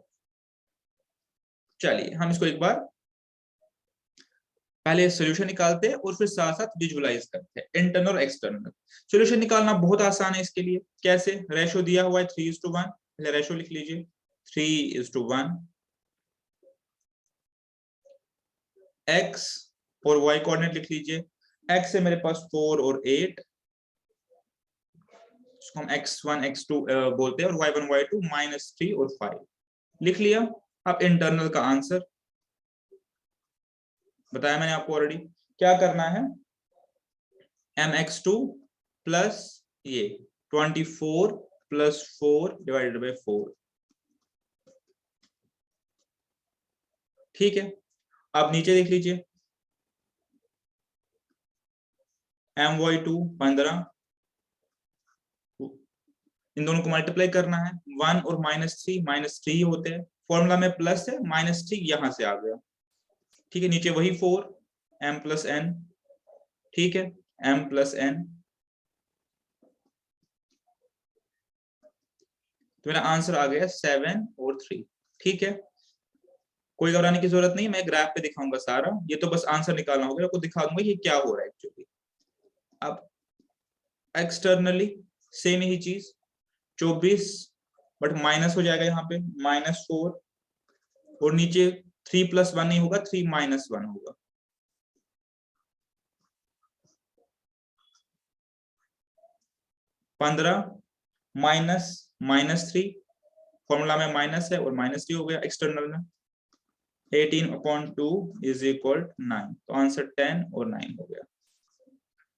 S1: चलिए हम इसको एक बार पहले सॉल्यूशन निकालते हैं और फिर साथ साथ विजुअलाइज करते हैं इंटरनल और एक्सटर्नल। सॉल्यूशन निकालना बहुत आसान है इसके लिए। कैसे, रेशियो दिया हुआ है 3:1, पहले रेशियो लिख लीजिए 3:1, x और y कोऑर्डिनेट लिख लीजिए। x है मेरे पास 4 और 8, इसको हम x1 x2 बोलते हैं, और y1 y2 -3 और 5 लिख लिया। अब इंटरनल का आंसर बताया मैंने आपको ऑलरेडी, क्या करना है, mx2 प्लस ये 24 + 4 / 4, ठीक है। अब नीचे देख लीजिए, my2 15, इन दोनों को मल्टीप्लाई करना है, 1 और -3 होते हैं, फॉर्मूला में प्लस है, -3 यहां से आ गया, ठीक है। नीचे वही 4, m + n, ठीक है, m + n, तो मेरा आंसर आ गया 7 और 3, ठीक है। कोई घबराने की जरूरत नहीं, मैं ग्राफ पे दिखाऊंगा सारा, ये तो बस आंसर निकालना होगा, आपको दिखा दूंगा ये क्या हो रहा है एक्चुअली। अब एक्सटर्नली सेम ही चीज, 24, बट माइनस हो जाएगा यहाँ पे -4, और नीचे 3 + 1 नहीं होगा, 3 - 1 होगा, -3, फॉर्मूला में माइनस है और -3 हो गया एक्सटर्नल में, 18/2 = 9, तो आंसर 10 और 9 हो गया,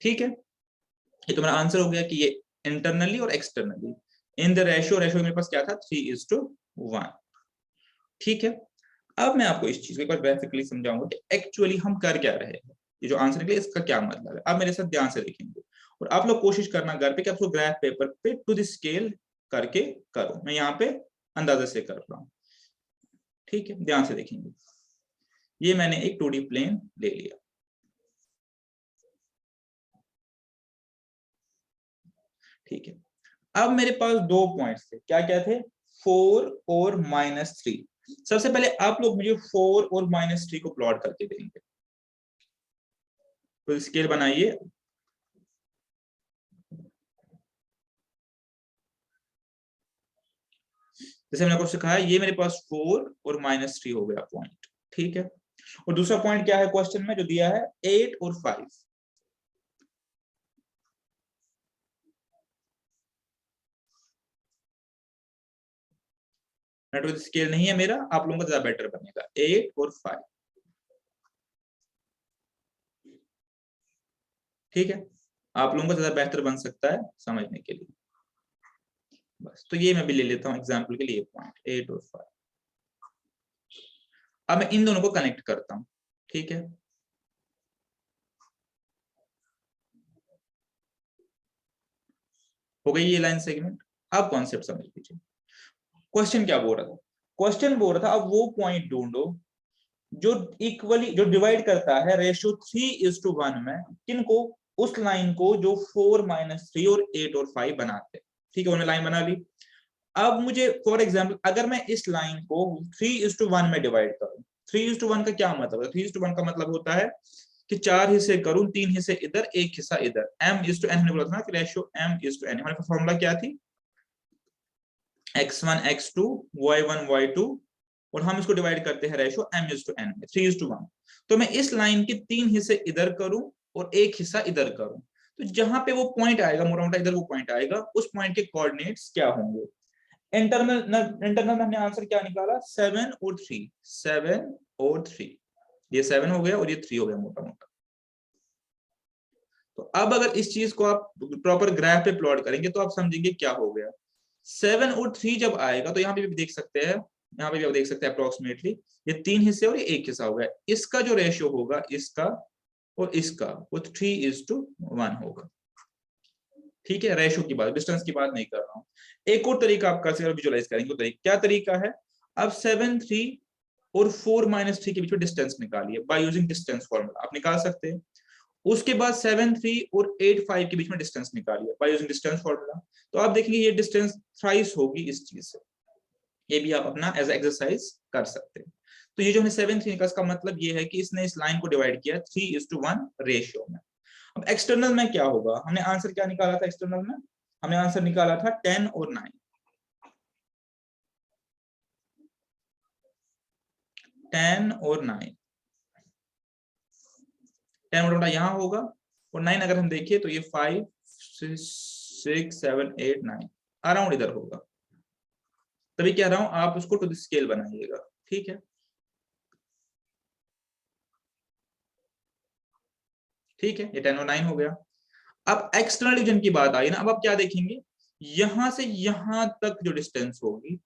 S1: ठीक है। ये तो मेरा आंसर हो गया कि ये इंटरनली और एक्सटर्नली इन द रेशियो मेरे पास क्या था, 3:1, ठीक है। अब मैं आपको इस चीज को एक बार ग्राफिकली समझाऊंगा कि एक्चुअली हम कर क्या रहे हैं, ये जो आंसर निकले इसका क्या मतलब है। अब मेरे साथ ध्यान से देखेंगे, और आप लोग कोशिश करना घर पे कि आपको ग्राफ पेपर पे टू द स्केल करके करो, मैं यहाँ पे अंदाजे से कर रहा हूँ, ठीक है। ध्यान से देखेंगे, ये मैंने एक 2D प्लेन ले लिया, ठीक है। अब मेरे पास दो पॉइंट्स थे, क्या क्या थे, 4 और -3। सबसे पहले आप लोग मुझे 4 और -3 को प्लॉट करके देंगे, तो स्केल बनाइए, जैसे मैंने आपको सिखाया, ये मेरे पास 4 और -3 हो गया पॉइंट, ठीक है। और दूसरा पॉइंट क्या है क्वेश्चन में जो दिया है, 8 और 5, नेटवर्क स्केल नहीं है मेरा, आप लोगों का ज्यादा बेटर बनेगा 8 और 5। ठीक है, आप लोगों का ज्यादा बेहतर बन सकता है समझने के लिए। बस तो ये मैं भी ले लेता हूँ एग्जाम्पल के लिए पॉइंट 8 और 5। अब मैं इन दोनों को कनेक्ट करता हूँ। ठीक है, हो गई ये लाइन सेगमेंट। अब कॉन्सेप्ट समझ लीजिए, क्वेश्चन क्या बोल रहा था। क्वेश्चन बोल रहा था अब वो पॉइंट ढूंढो जो इक्वली जो डिवाइड करता है रेशियो 3:1 में किनको, उस लाइन को जो 4 - 3 और 8 और 5 बनाते। ठीक है, उन्होंने लाइन बना ली। अब मुझे फॉर एग्जाम्पल अगर मैं इस लाइन को 3:1 में डिवाइड करूं, 3:1 का क्या मतलब है, 3:1 का मतलब होता है कि 4 हिस्से करूं, 3 हिस्से इधर 1 हिस्सा इधर। m:n हमने बोला था ना कि रेशियो m:n, हमारे फॉर्मूला क्या थी, x1 x2 y1 y2, और हम इसको डिवाइड करते हैं रेशियो m:n में 3:1। तो मैं इस लाइन के 3 हिस्से इधर करूं और 1 हिस्सा इधर करूं, तो जहां पे वो पॉइंट आएगा मोटा मोटा इधर वो पॉइंट आएगा, उस पॉइंट के कोऑर्डिनेट्स क्या होंगे। इंटरनल में हमने आंसर क्या निकाला, 7 और 3, 7 और 3, ये 7 हो गया और ये 3 हो गया मोटा मोटा। तो अब अगर इस चीज को आप प्रॉपर ग्राफ पे प्लॉट करेंगे तो आप समझेंगे क्या हो गया। 7 और 3 जब आएगा तो यहाँ पे भी देख सकते हैं, यहाँ पे भी आप देख सकते हैं अप्रोक्सीमेटली ये 3 हिस्से और ये 1 हिस्सा हो गया। इसका जो रेशियो होगा इसका और इसका वो 3:1 होगा। ठीक है, रेशियो की बात, डिस्टेंस की बात नहीं कर रहा हूँ। एक और तरीका आप कर विजुलाइज करेंगे, तो क्या तरीका है, अब 7 3 और 4 - 3 के बीच में डिस्टेंस निकालिए बाय यूजिंग डिस्टेंस फॉर्मूला, आप निकाल सकते हैं। उसके बाद 7 3 और 8 5 के बीच में डिस्टेंस निकालिए बाय यूजिंग डिस्टेंस फॉर्मूला, तो आप देखेंगे ये डिस्टेंस थ्राइस होगी इस चीज से। ये भी आप अपना एज एक्सरसाइज कर सकते हैं। तो ये जो हमने 7 3 का, इसका मतलब ये है कि इसने इस लाइन को डिवाइड किया 3:1 रेशियो में। अब एक्सटर्नल में क्या होगा, हमने आंसर क्या निकाला था एक्सटर्नल में, हमने आंसर निकाला था 10 और 9, 10 और 9, 10 मोटा यहाँ होगा और 9 अगर हम देखिए तो ये 5 6 7 8 9 अराउंड इधर होगा। तभी कह रहा हूं आप उसको टू द स्केल बनाइएगा। ठीक है, ठीक है, ये 10 और 9 हो गया। अब एक्सटर्नल डिवीजन की बात आई ना, अब आप क्या देखेंगे, यहां से यहां तक जो डिस्टेंस होगी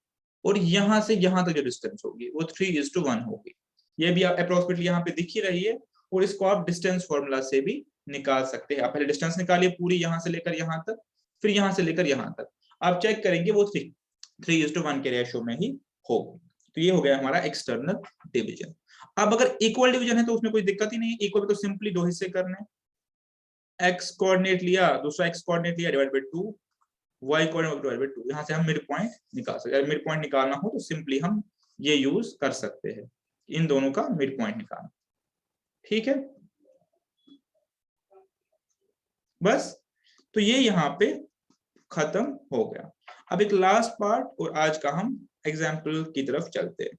S1: और यहां से यहां तक जो डिस्टेंस होगी वो 3:1 होगी। ये भी आप अप्रोक्सीमेटली यहाँ पे दिख ही रही है, और इसको आप डिस्टेंस फॉर्मूला से भी निकाल सकते हैं। आप पहले डिस्टेंस निकालिए पूरी, यहां से लेकर यहां तक, फिर यहां से लेकर यहां तक, आप चेक करेंगे वो 3:1 के रेशियो में ही होगी। तो ये हो गया हमारा एक्सटर्नल डिवीजन। अब अगर इक्वल डिवीजन है तो उसमें कोई दिक्कत ही नहीं, इक्वल तो सिंपली 2 हिस्से करने, x कोऑर्डिनेट लिया, दूसरा x कोऑर्डिनेट लिया divide by 2, y coordinate divide by 2, यहां से हम मिड पॉइंट निकाल सकते हैं। मिड पॉइंट निकालना हो तो सिंपली हम ये यूज कर सकते हैं, इन दोनों का मिड पॉइंट निकालना। ठीक है, बस तो ये यहाँ पे खत्म हो गया। अब एक लास्ट पार्ट और आज का हम एग्जाम्पल की तरफ चलते हैं।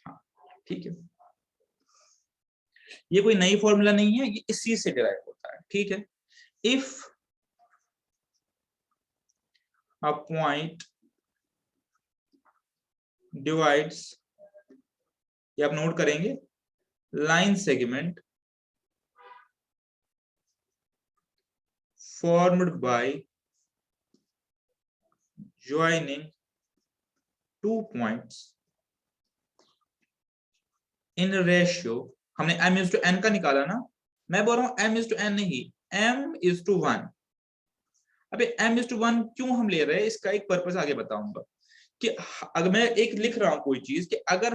S1: हाँ, ठीक है, ये कोई नई फॉर्मूला नहीं है, ये इसी से डिराइव होता है। ठीक है, इफ अ पॉइंट डिवाइड्स, ये आप नोट करेंगे, line segment formed by joining 2 points in ratio, हमने m:n का निकाला ना, मैं बोल रहा हूं m:n नहीं, m:1। अबे m:1 क्यों हम ले रहे हैं, इसका एक पर्पस आगे बताऊंगा कि अगर मैं एक लिख रहा हूं कोई चीज कि अगर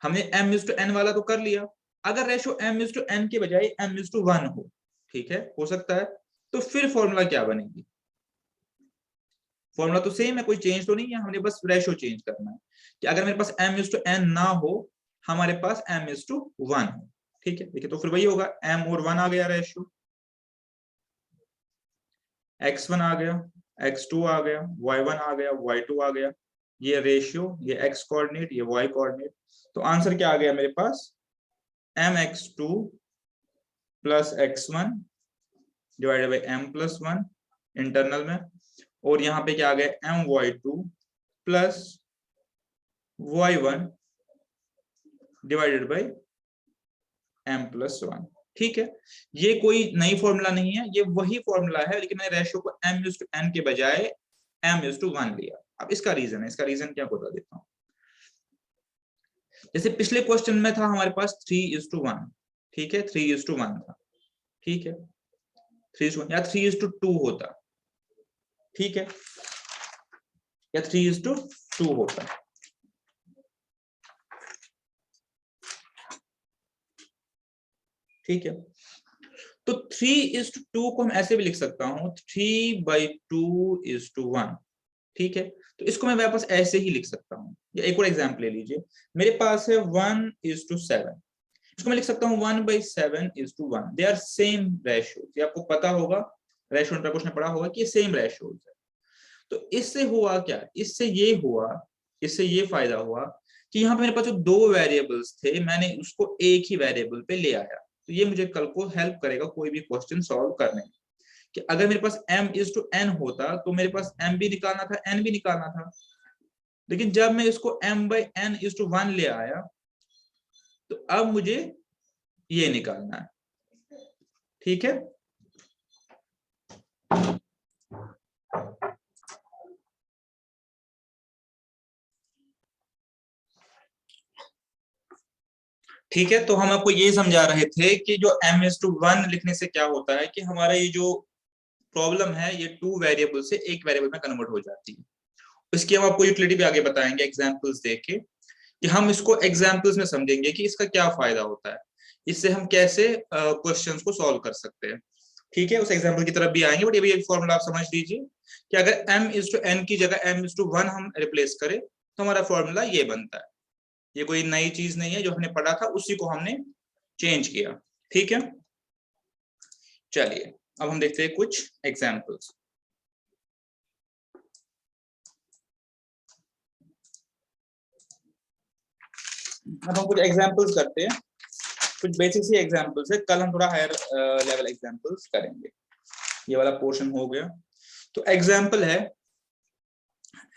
S1: हमने m:n वाला तो कर लिया, अगर रेशियो m:n के बजाय m:1 हो, ठीक है, हो सकता है, तो फिर फॉर्मूला क्या बनेगी, फॉर्मूला तो सेम है, कोई चेंज तो नहीं है, हमने बस रेशियो चेंज करना है कि अगर मेरे पास m:n ना हो, हमारे पास m:1 हो। ठीक है, देखिए तो फिर वही होगा, m और 1 आ गया रेशियो, x1 आ गया, x2 आ गया, y1 आ गया, y2 आ गया, ये रेशियो, ये x कोऑर्डिनेट, ये y कोऑर्डिनेट। तो आंसर क्या आ गया मेरे पास, mx2 plus x1 divided by m+1 internal में, और यहाँ पे क्या आ गया my2 plus y1 divided by m+1। ठीक है, ये कोई नई फॉर्मूला नहीं है, ये वही फॉर्मूला है, लेकिन मैंने रेशियो को m/n के बजाय m/1 लिया। अब इसका रीजन है, इसका रीजन क्या बता देता हूँ। जैसे पिछले क्वेश्चन में था हमारे पास 3:1, ठीक है, 3:1 था, ठीक है, 3:1 या 3:2 होता, ठीक है, या 3:2 होता। ठीक है, तो 3:2 को हम ऐसे भी लिख सकता हूं 3/2:1। ठीक है, तो इसको मैं वापस ऐसे ही लिख सकता हूं, या एक और एग्जांपल ले लीजिए, मेरे पास है 1:7, इसको मैं लिख सकता हूं 1/7:1। दे आर सेम रेशियोज, ये आपको पता होगा, रेशियो एंड प्रपोर्शन पढ़ा होगा कि ये सेम रेशियोज है। तो इससे हुआ क्या, इससे ये फायदा हुआ कि यहाँ पे मेरे पास जो दो वेरिएबल्स थे, मैंने उसको एक ही वेरिएबल पे ले आया। तो ये मुझे कल को हेल्प करेगा कोई भी क्वेश्चन सॉल्व करने में, कि अगर मेरे पास m/n होता तो मेरे पास m भी निकालना था, n भी निकालना था, लेकिन जब मैं इसको m/n/1 ले आया तो अब मुझे ये निकालना है। ठीक है, ठीक है, तो हम आपको ये समझा रहे थे कि जो m/1 लिखने से क्या होता है कि हमारा ये जो प्रॉब्लम है ये 2 वेरिएबल से एक वेरिएबल में कन्वर्ट हो जाती है। इसकी हम आपको यूटिलिटी भी आगे बताएंगे एग्जांपल्स देके, कि हम इसको एग्जांपल्स में समझेंगे कि इसका क्या फायदा होता है, इससे हम कैसे क्वेश्चंस को सॉल्व कर सकते हैं। ठीक है, उस एग्जांपल की तरफ भी आएंगे, बट ये भी एक फॉर्मूला आप समझ लीजिए कि अगर m/n की जगह m/1 हम रिप्लेस करें तो हमारा फॉर्मूला ये बनता है। ये कोई नई चीज नहीं है, जो हमने पढ़ा था उसी को हमने चेंज किया। ठीक है, चलिए अब हम देखते हैं कुछ एग्जांपल्स। अब हम कुछ एग्जांपल्स करते हैं, कुछ बेसिक सी एग्जांपल्स है, कल हम थोड़ा हायर लेवल एग्जांपल्स करेंगे। ये वाला पोर्शन हो गया, तो एग्जांपल है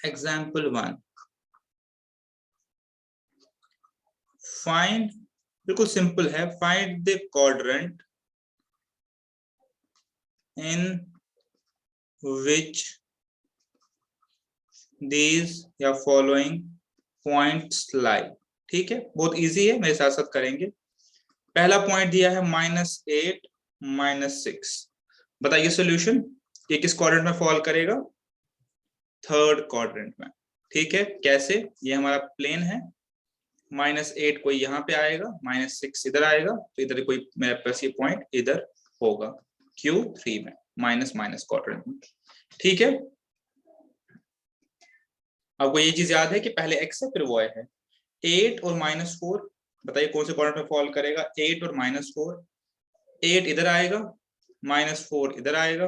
S1: एग्जांपल 1, फाइंड, बिल्कुल सिंपल है, find the quadrant in which these या फॉलोइंग पॉइंट्स लाई। ठीक है, बहुत इजी है, मेरे साथ साथ करेंगे। पहला पॉइंट दिया है -8 -6, बताइए सोल्यूशन, ये किस क्वाड्रेंट में फॉल करेगा, थर्ड क्वाड्रेंट में। ठीक है, कैसे, ये हमारा प्लेन है, -8 कोई यहाँ पे आएगा, -6 इधर आएगा, तो इधर कोई मेरे पास ये पॉइंट इधर होगा Q3 में, माइनस माइनस क्वाड्रेंट में। ठीक है, आपको ये चीज याद है कि पहले x है फिर y है। 8 और -4, बताइए कौन से क्वाड्रेंट में फॉल करेगा, 8 और -4, 8 इधर आएगा, -4 इधर आएगा।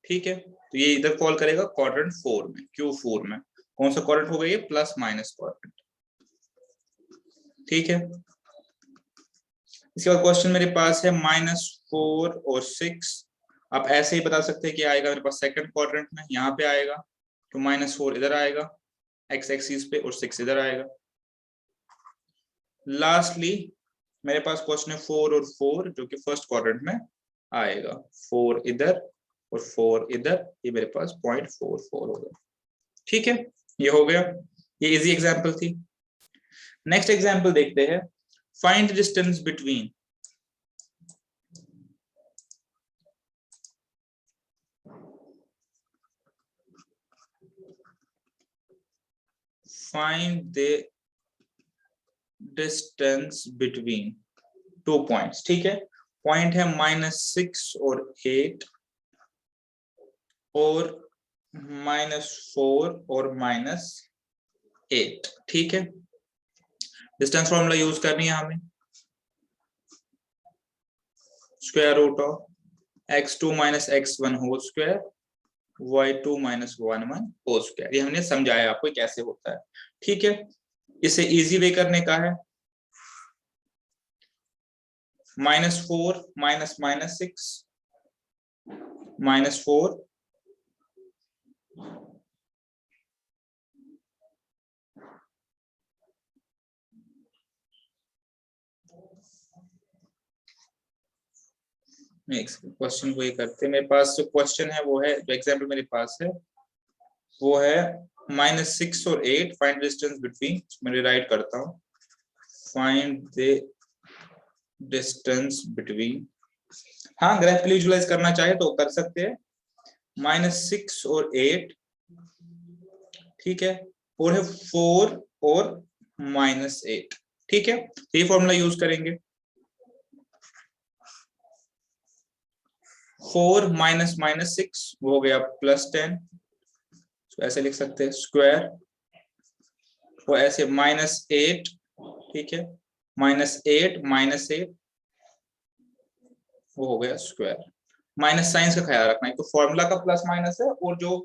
S1: ठीक है, तो ये इधर फॉल करेगा क्वाड्रेंट 4 में, Q4 में। कौन सा क्वाड्रेंट हो गया ये, प्लस माइनस क्वाड्रेंट। ठीक है, इसके बाद क्वेश्चन मेरे पास है -4 और 6, आप ऐसे ही बता सकते हैं कि आएगा मेरे पास सेकंड क्वाड्रेंट में, यहाँ पे आएगा, तो -4 इधर आएगा x एक्सिस पे और 6 इधर आएगा। लास्टली मेरे पास क्वेश्चन है 4 और 4, जो कि फर्स्ट क्वाड्रेंट में आएगा, 4 इधर और 4 इधर, ये मेरे पास 0.44 होगा। ठीक है, ये हो गया, ये इजी एग्जांपल थी। नेक्स्ट एग्जांपल देखते हैं, find distance between, find the distance between 2 points। ठीक है, पॉइंट है -6 और 8 और -4 और -8। ठीक है, डिस्टेंस फॉर्मूला यूज करनी है हमें, square root of x2 - x1 whole square y2 - 1 whole square. ये हमने समझाया आपको कैसे होता है। ठीक है, इसे इजी वे करने का है, -4 - -6 -4 नेक्स्ट क्वेश्चन को ये करते हैं। मेरे पास जो क्वेश्चन है वो है, जो एग्जाम्पल मेरे पास है वो है -6 और 8 फाइंड डिस्टेंस बिटवीन। मैं राइट करता हूँ, फाइंड द डिस्टेंस बिटवीन। हाँ, ग्राफिकली विजुअलाइज करना चाहे तो कर सकते हैं। -6 और 8, ठीक है, और है 4 और -8, ठीक है। ये फॉर्मूला यूज करेंगे। 4 माइनस -6 वो हो गया +10, तो ऐसे लिख सकते हैं स्क्वायर, वो ऐसे -8, ठीक है, -8 -8 वो हो गया स्क्वायर। माइनस साइंस का ख्याल रखना है, तो फॉर्मूला का प्लस माइनस है और जो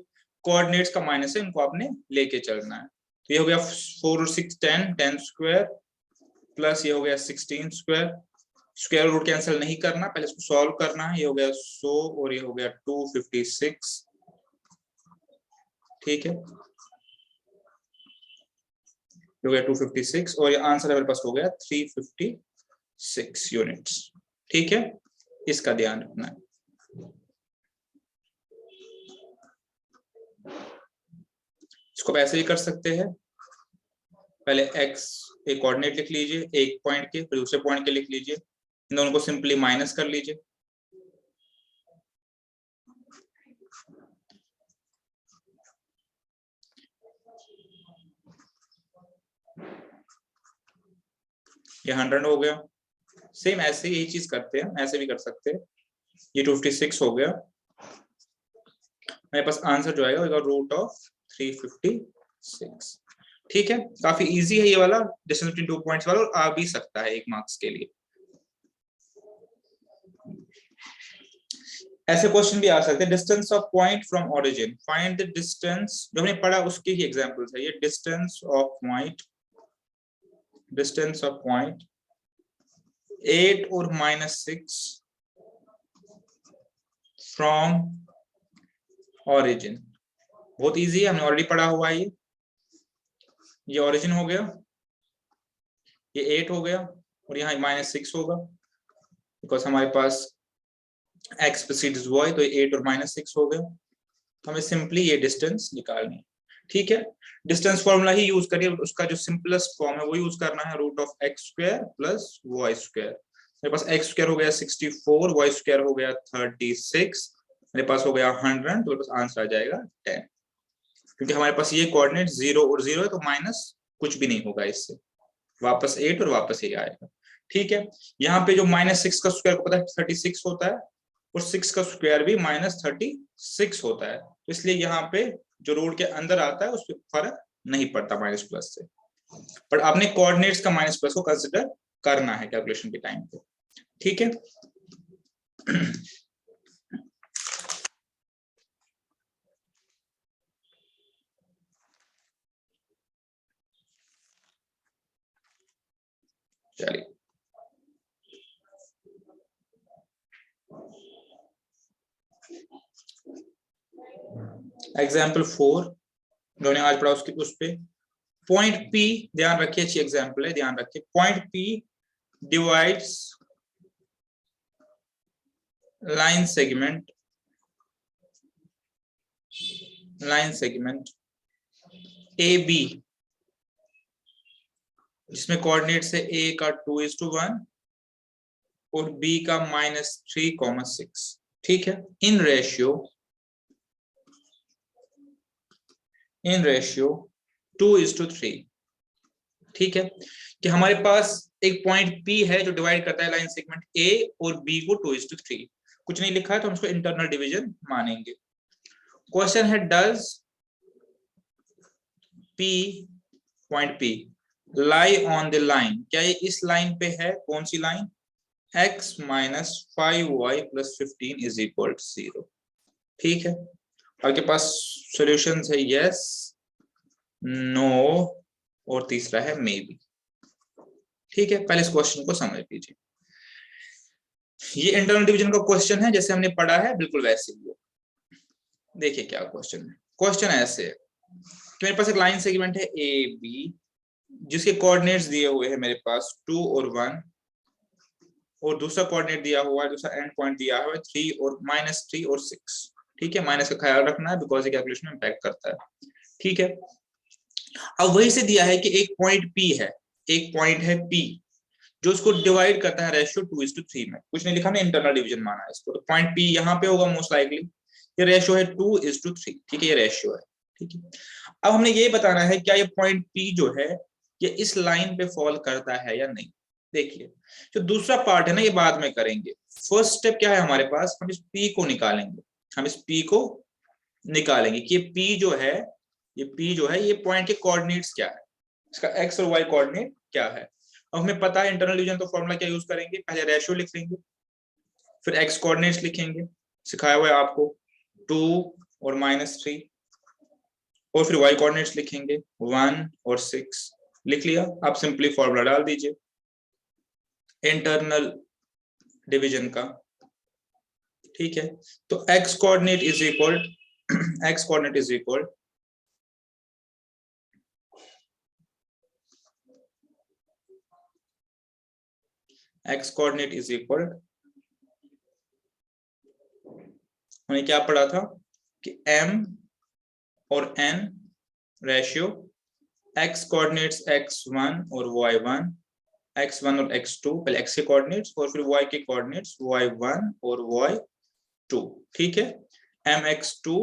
S1: कोऑर्डिनेट्स का माइनस है इनको आपने लेके चलना है। तो ये हो गया 4 और 6 10, 10 स्क्वायर प्लस ये हो गया 16 स्क्वायर। स्क्वायर रूट कैंसिल नहीं करना, पहले इसको सॉल्व करना है। ये हो गया 100 और ये हो गया 256, ठीक है, हो गया 256 और ये आंसर मेरे पास हो गया 356 यूनिट्स, ठीक है। इसका ध्यान रखना है। इसको ऐसे ही कर सकते हैं, पहले x एक कोऑर्डिनेट लिख लीजिए एक पॉइंट के, फिर दूसरे पॉइंट के लिख लीजिए, इन दोनों को सिंपली माइनस कर लीजिए। ये 100 हो गया। सेम ऐसे यही चीज करते हैं, ऐसे भी कर सकते हैं। ये 256 हो गया, मेरे पास आंसर जो आएगा √356, ठीक है। काफी इजी है ये वाला डिस्टेंस बिटवीन 2 पॉइंट्स वाला, और आ भी सकता है 1 मार्क्स के लिए। ऐसे क्वेश्चन भी आ सकते हैं। Distance of point from origin, find the distance, जो हमने पढ़ा उसके ही एग्जांपल्स है ये। डिस्टेंस ऑफ पॉइंट 8 और -6 फ्रॉम ओरिजिन। बहुत इजी है, हमने ऑलरेडी पढ़ा हुआ है। ये ओरिजिन हो गया, ये 8 हो गया और यहाँ -6 होगा, बिकॉज हमारे पास x प्रीसीड्स y, तो 8 और -6 हो गया। हमें सिंपली ये डिस्टेंस निकालनी है, ठीक है। डिस्टेंस फॉर्मूला ही यूज करिए, उसका जो सिंपलेस्ट फॉर्म है वो यूज करना है, √(x² + y²। मेरे पास x² हो गया 64, y² हो गया 36, मेरे पास हो गया 100, तो मेरे पास आंसर आ जाएगा 10। क्योंकि हमारे पास ये कोऑर्डिनेट 0 और 0 है, तो माइनस कुछ भी नहीं होगा इससे, वापस 8 और वापस ये आएगा, ठीक है। यहाँ पे जो -6 का स्क्वायर को पता है 36 होता है, और 6 का स्क्वायर भी -36 होता है, तो इसलिए यहाँ पे जो रूट के अंदर आता है उस पर फर्क नहीं पड़ता माइनस प्लस से। बट आपने कोऑर्डिनेट्स का माइनस प्लस को कंसिडर करना है कैलकुलेशन के टाइम पे, ठीक है। चलिए एग्जाम्पल 4 जो ने आज पढ़ा उसके उस पे पॉइंट P, ध्यान रखिए, अच्छी एग्जाम्पल है, ध्यान रखिए। Point P divides line segment AB, जिसमें कोऑर्डिनेट्स है A का 2:1 और B का -3,6, ठीक है। इन रेशियो 2:3, ठीक है। कि हमारे पास एक पॉइंट P है जो डिवाइड करता है लाइन सेगमेंट A और B को 2:3। कुछ नहीं लिखा है तो हम इसको इंटरनल डिवीजन मानेंगे। क्वेश्चन है does point P lie on the line, क्या ये इस लाइन पे है? कौन सी लाइन? x - 5y + 15 = 0, ठीक है। आपके पास सॉल्यूशंस है यस, नो और तीसरा है मे बी, ठीक है। पहले इस क्वेश्चन को समझ लीजिए। ये इंटरनल डिवीजन का क्वेश्चन है, जैसे हमने पढ़ा है बिल्कुल वैसे ही है। देखिए क्या क्वेश्चन है। क्वेश्चन ऐसे है कि मेरे पास एक लाइन सेगमेंट है ए बी, जिसके कोऑर्डिनेट्स दिए हुए हैं मेरे पास 2 और 1, और दूसरा कोऑर्डिनेट दिया हुआ है, दूसरा एंड पॉइंट दिया हुआ है 3 और -3 और 6। ठीक है, माइनस का ख्याल रखना है बिकॉज ये कैलकुलेशन में इम्पैक्ट करता है। ठीक है, अब वही से दिया है कि एक पॉइंट P है, एक पॉइंट है P जो उसको डिवाइड करता है रेशियो 2:3 में। कुछ नहीं लिखा, हमने इंटरनल डिवीजन माना है इसको, तो पॉइंट P यहाँ पे होगा मोस्ट लाइकली। ये रेशियो है 2:3। ठीक है, ये रेशियो है। ठीक है, अब हमने ये बताना है क्या ये पॉइंट P जो है ये इस लाइन पे फॉल करता है या नहीं। देखिए, जो दूसरा पार्ट है ना ये बाद में करेंगे। फर्स्ट स्टेप क्या है हमारे पास, हम इस P को निकालेंगे। हम इस P को निकालेंगे कि ये P जो है, ये P जो है ये पॉइंट के कोऑर्डिनेट्स क्या है, इसका x और y कोऑर्डिनेट क्या है। अब हमें पता है इंटरनल डिवीजन, तो फॉर्मूला क्या यूज करेंगे, पहले रेशियो लिख लेंगे, फिर x कोऑर्डिनेट्स लिखेंगे, सिखाया हुआ है आपको 2 और -3, और फिर y कोऑर्डिनेट्स लिखेंगे 1 और 6। लिख लिया, आप सिंपली फॉर्मूला डाल दीजिए इंटरनल डिवीजन का। ठीक है, तो x coordinate is equal x coordinate is equal x coordinate is equal, हमने क्या पढ़ा था कि m और n ratio x coordinates x1 और y1, x1 और x2, पहले x के कोऑर्डिनेट्स और फिर y के कोऑर्डिनेट्स y1 और y2। ठीक है, mx2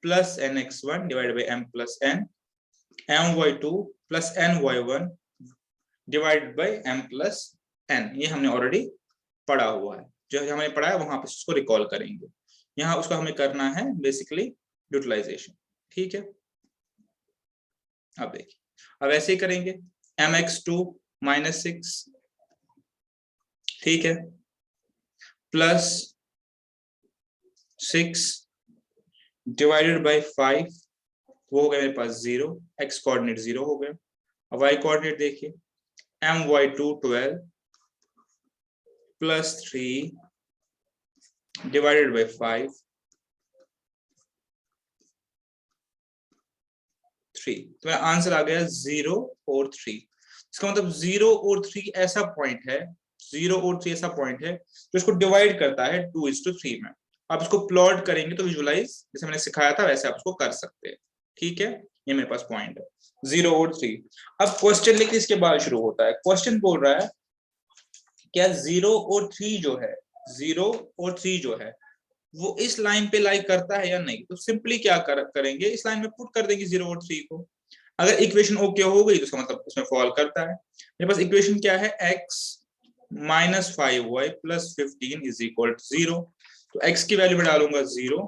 S1: plus nx1 divide by m plus n, my2 plus ny1 divide by m plus n। ये हमने ऑलरेडी पढ़ा हुआ है, जो हमने पढ़ा है वहां पे इसको रिकॉल करेंगे। यहाँ उसका हमें करना है बेसिकली यूटिलाइजेशन। ठीक है, अब देखिए, अब ऐसे ही करेंगे mx2 -6, ठीक है, प्लस 6 डिवाइडेड बाई 5, वो हो गया मेरे पास 0, x कोऑर्डिनेट 0 हो गया। अब y कोऑर्डिनेट देखिए, my2 12 प्लस 3 डिवाइडेड बाई 5 3, तो मेरा आंसर आ गया 0 और 3। इसका मतलब 0 और 3 ऐसा पॉइंट है, 0 और 3 ऐसा पॉइंट है जो इसको डिवाइड करता है 2:3 में। आप इसको प्लॉट करेंगे तो विजुलाइज जैसे मैंने सिखाया था वैसे आप इसको कर सकते हैं। ठीक है, ये मेरे पास पॉइंट है 0 और 3। अब क्वेश्चन लिखिए, इसके बाद शुरू होता है। क्वेश्चन बोल रहा है क्या 0 और 3 जो है, 0 और 3 जो है वो इस लाइन पे लाई करता है या नहीं। तो सिंपली क्या करेंगे, इस लाइन में पुट कर देंगे 0 और 3 को। अगर इक्वेशन ओके हो गई तो इसका मतलब उसमें फॉल करता है। मेरे पास इक्वेशन क्या है, x - 5y + 15 is equal to 0। तो x की वैल्यू में डालूंगा 0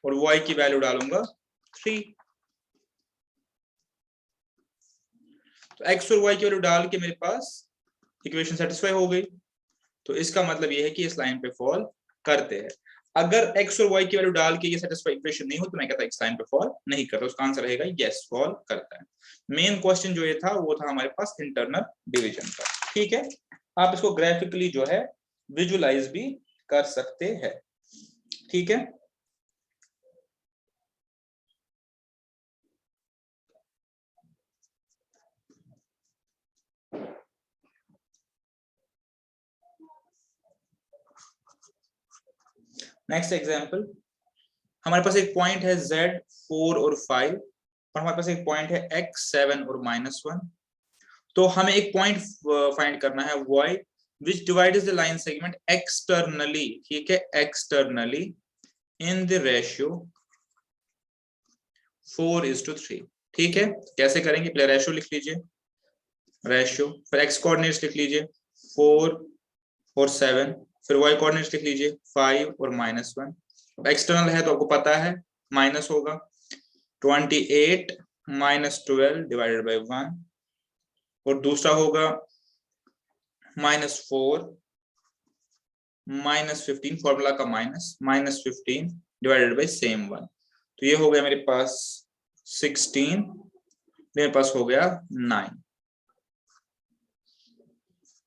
S1: और y की वैल्यू डालूंगा 3। तो x और y की वैल्यू डाल के मेरे पास इक्वेशन सेटिस्फाई हो गई। तो इसका मतलब ये है कि इस लाइन पे फॉल करते हैं। अगर x और y की वैल्यू डाल के ये सेटिस्फाई इक्वेशन नहीं हो तो मैं कहता इस लाइन पे फॉल नहीं करता। उसका आंसर रहेगा यस, फॉल करता है। मेन क्वेश्चन जो ये था वो था हमारे पास इंटरनल डिवीजन का। ठीक है, आप इसको ग्राफिकली जो है विजुलाइज भी कर सकते हैं। ठीक है, नेक्स्ट एग्जांपल, हमारे पास एक पॉइंट है z 4 और 5 और हमारे पास एक पॉइंट है x 7 और -1। तो हमें एक पॉइंट फाइंड करना है y which divides the line segment externally, ठीक है, externally in the ratio 4:3। ठीक है, कैसे करेंगे, पहले रेशियो लिख लीजिए, रेशियो, फिर x कोऑर्डिनेट्स लिख लीजिए 4 और 7, फिर y कोऑर्डिनेट्स लिख लीजिए 5 और -1। एक्सटर्नल है तो आपको पता है माइनस होगा 28 - 12 डिवाइडेड बाई 1, और दूसरा होगा -4 -15, फॉर्मूला का -15 डिवाइडेड बाई सेम 1। तो ये हो गया मेरे पास 16, मेरे पास हो गया 9,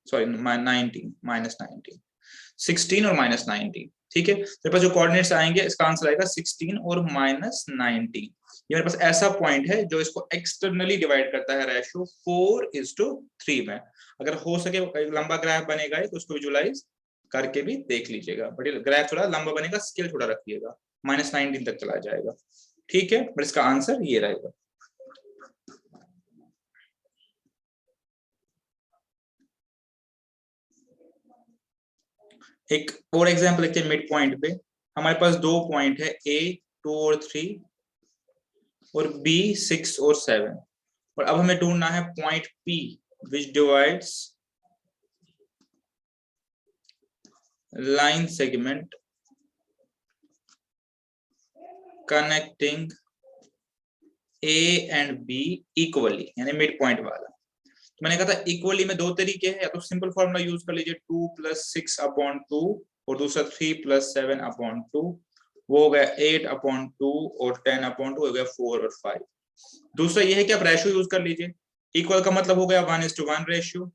S1: सॉरी 19, -19, 16 और -19। ठीक है, मेरे पास जो कोऑर्डिनेट्स आएंगे इसका आंसर आएगा 16 और -19। ये मेरे पास ऐसा पॉइंट है जो इसको एक्सटर्नली डिवाइड करता है रेशियो 4:3 में। अगर हो सके लंबा ग्राफ बनेगा तो उसको विजुलाइज करके भी देख लीजिएगा, बट ग्राफ थोड़ा लंबा बनेगा, स्केल थोड़ा रखिएगा, -19 तक चला जाएगा। ठीक है, बट इसका आंसर ये रहेगा। एक और एग्जांपल लेते हैं मिड पॉइंट पे। हमारे पास दो पॉइंट है, A 2 और 3 और B 6 और 7, और अब हमें ढूंढना है point P which divides line segment connecting A and B equally, यानी मिड पॉइंट वाला। तो मैंने कहा था इक्वली में दो तरीके हैं, या तो सिंपल फॉर्मूला यूज कर लीजिए 2 + 6/2 और दूसरा 3 + 7/2, वो हो गया 8/2 और 10/2 हो गया 4 और 5। दूसरा ये है कि आप रेशियो यूज कर लीजिए। इक्वल का मतलब हो गया 1:1 रेशियो।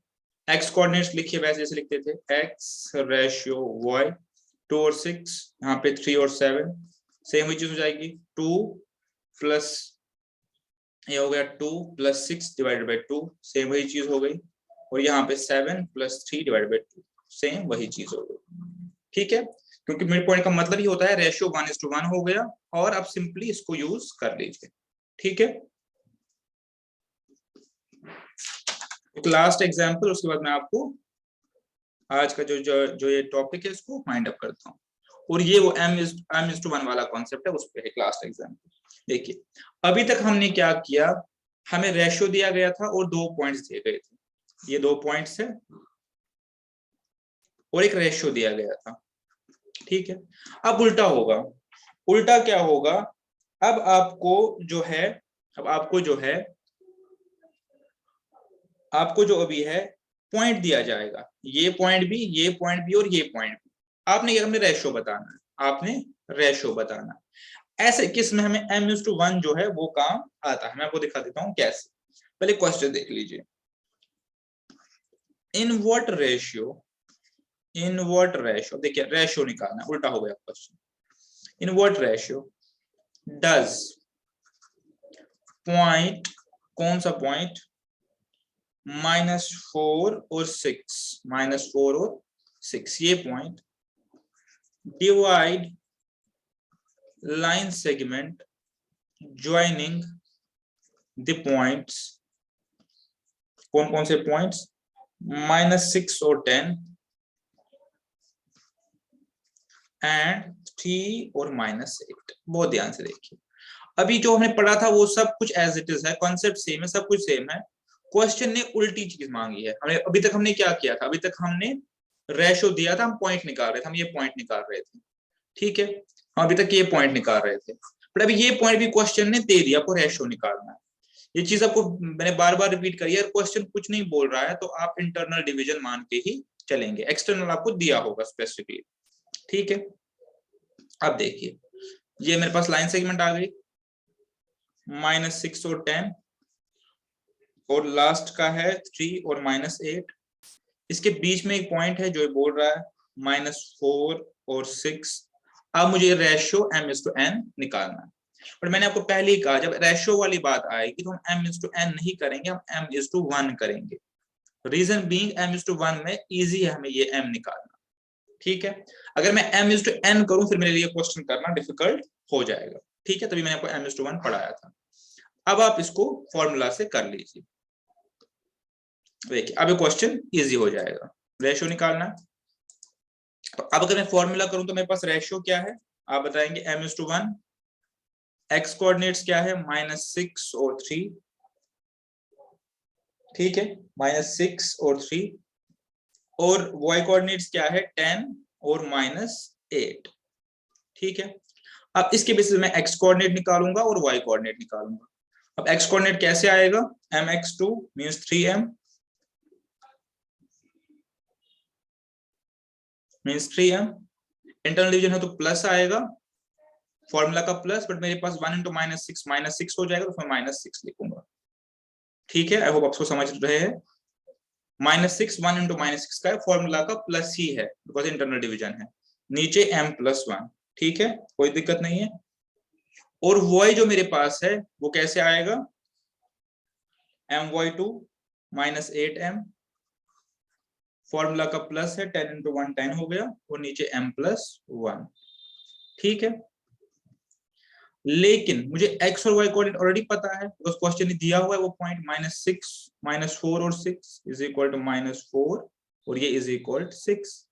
S1: एक्स कोऑर्डिनेट्स लिखिए वैसे जैसे लिखते थे, x रेशियो y, 2 और 6, यहाँ पे 3 और 7, सेम वही चीज हो जाएगी। 2 प्लस ये हो गया 2 + 6 डिवाइडेड बाय 2, सेम वही चीज हो गई, और यहाँ पे 7 + 3 डिवाइडेड बाय 2, सेम वही चीज हो गई। ठीक है, क्योंकि मिड पॉइंट का मतलब ही होता है रेशियो 1:1 हो गया, और आप सिंपली इसको यूज कर लीजिए। ठीक है, एक लास्ट एग्जांपल, उसके बाद मैं आपको आज का जो ये टॉपिक है इसको वाइंड अप करता हूँ, और ये वो m:1 वाला कॉन्सेप्ट है, उस पे एक लास्ट एग्जांपल। देखिए अभी तक हमने क्या किया, हमें रेशियो दिया गया था और दो पॉइंट्स दिए गए थे, ये दो पॉइंट्स है और एक रेशियो दिया गया था। ठीक है, अब उल्टा होगा। उल्टा क्या होगा, अब आपको जो है आपको जो अभी है पॉइंट दिया जाएगा, ये पॉइंट भी, ये पॉइंट भी और ये पॉइंट भी। आपने क्या, हमने रेशियो बताना है, आपने रेशियो बताना है। ऐसे किस में हमें m:1 जो है वो काम आता है, मैं आपको दिखा देता हूं कैसे। पहले क्वेश्चन देख लीजिए, इन व्हाट रेशियो, देखिए रेशियो निकालना, उल्टा हो गया question. In what ratio does point, कौन सा पॉइंट, -4 और 6, ये point divide line segment joining the points, कौन कौन से पॉइंट्स, -6 और 10 एंड 3 और -8। बहुत ध्यान से देखिए, अभी जो हमने पढ़ा था वो सब कुछ एज इट इज है, कॉन्सेप्ट सेम है, सब कुछ सेम है। क्वेश्चन ने उल्टी चीज मांगी है। हमने अभी तक हमने क्या किया था, अभी तक हमने रेशियो दिया था, हम पॉइंट निकाल रहे थे, हम ये पॉइंट निकाल रहे थे। ठीक है, हम अभी तक ये पॉइंट निकाल रहे थे, बट अभी ये पॉइंट भी क्वेश्चन ने दे दिया, आपको रेशियो निकालना है। ये चीज आपको मैंने बार बार रिपीट करी है, क्वेश्चन कुछ नहीं बोल रहा है तो आप इंटरनल डिवीजन मान के ही चलेंगे, एक्सटर्नल आपको दिया होगा स्पेसिफिकली। ठीक है, अब देखिए ये मेरे पास लाइन सेगमेंट आ गई, -6 और 10, और लास्ट का है 3 और -8। इसके बीच में एक पॉइंट है जो बोल रहा है -4 और 6। अब मुझे रेशियो m:n निकालना है, और मैंने आपको पहले ही कहा जब रेशियो वाली बात आएगी तो हम m:n नहीं करेंगे, हम m:1 करेंगे। रीजन बीइंग m:1 में इजी है हमें ये m निकालना। ठीक है, अगर मैं m:n करूं फिर मेरे लिए क्वेश्चन करना डिफिकल्ट हो जाएगा। ठीक है, तभी मैंने आपको m:1 पढ़ाया था। अब आप इसको फॉर्मूला से कर लीजिए, देखिए अब क्वेश्चन इजी हो जाएगा। रेशियो निकालना, तो अब अगर मैं फॉर्मूला करूं तो मेरे पास रेशियो क्या है, आप बताएंगे m:1, एक्स कोऑर्डिनेट्स क्या है, -6 और 3। ठीक है, -6 और 3, और y कोऑर्डिनेट्स क्या है, 10 और -8। ठीक है, अब इसके बेसिस में x कोऑर्डिनेट निकालूंगा और y कोऑर्डिनेट निकालूंगा। अब x कोऑर्डिनेट कैसे आएगा, mx2 means 3m means 3m, internal division है तो प्लस आएगा, फॉर्मूला का प्लस, बट मेरे पास 1 × -6 हो जाएगा, तो मैं -6 लिखूंगा। ठीक है, आई होप आपको समझ रहे हैं। -6 1 × -6 का फॉर्मूला का प्लस ही है, बिकॉज इंटरनल डिवीजन है, नीचे m+1। ठीक है, कोई दिक्कत नहीं है। और y जो मेरे पास है वो कैसे आएगा, my2 माइनस 8m, फॉर्मूला का प्लस है, 10 into 1 10 हो गया, और नीचे m+1। ठीक है, लेकिन मुझे x और y कोऑर्डिनेट ऑलरेडी पता है, उस क्वेश्चन में दिया हुआ है वो पॉइंट -6 -4 और 6 इज इक्वल टू -4 और ये इज इक्वल 6।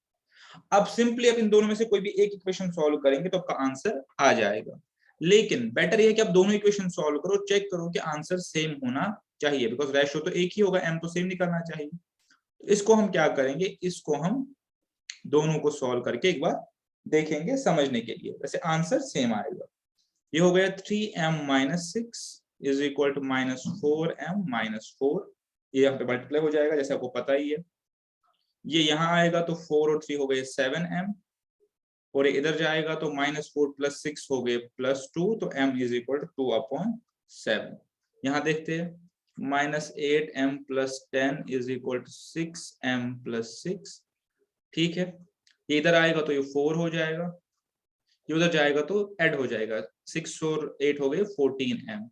S1: अब सिंपली आप इन दोनों में से कोई भी एक इक्वेशन सॉल्व करेंगे तो आपका आंसर आ जाएगा। लेकिन बेटर ये है कि आप दोनों इक्वेशन सॉल्व करो, चेक करो कि आंसर सेम होना चाहिए, बिकॉज रेशियो तो एक ही होगा, m तो सेम निकलना चाहिए। इसको हम क्या करेंगे, इसको हम दोनों को सॉल्व करके एक बार देखेंगे समझने के लिए, वैसे आंसर सेम आएगा। ये हो गया 3m-6 is equal to -4m-4, ये यहाँ पे मल्टीप्लाई हो जाएगा जैसे आपको पता ही है। ये यहाँ आएगा तो 4 और 3 हो गए 7m, और इधर जाएगा तो -4 + 6 हो गए +2, तो m इज इक्वल टू 2/7। यहाँ देखते हैं, -8m + 10 is equal to 6m + 6। ठीक है, ये इधर आएगा तो ये 4 हो जाएगा, ये उधर जाएगा तो ऐड हो जाएगा, 6 और 8 हो गए 14m।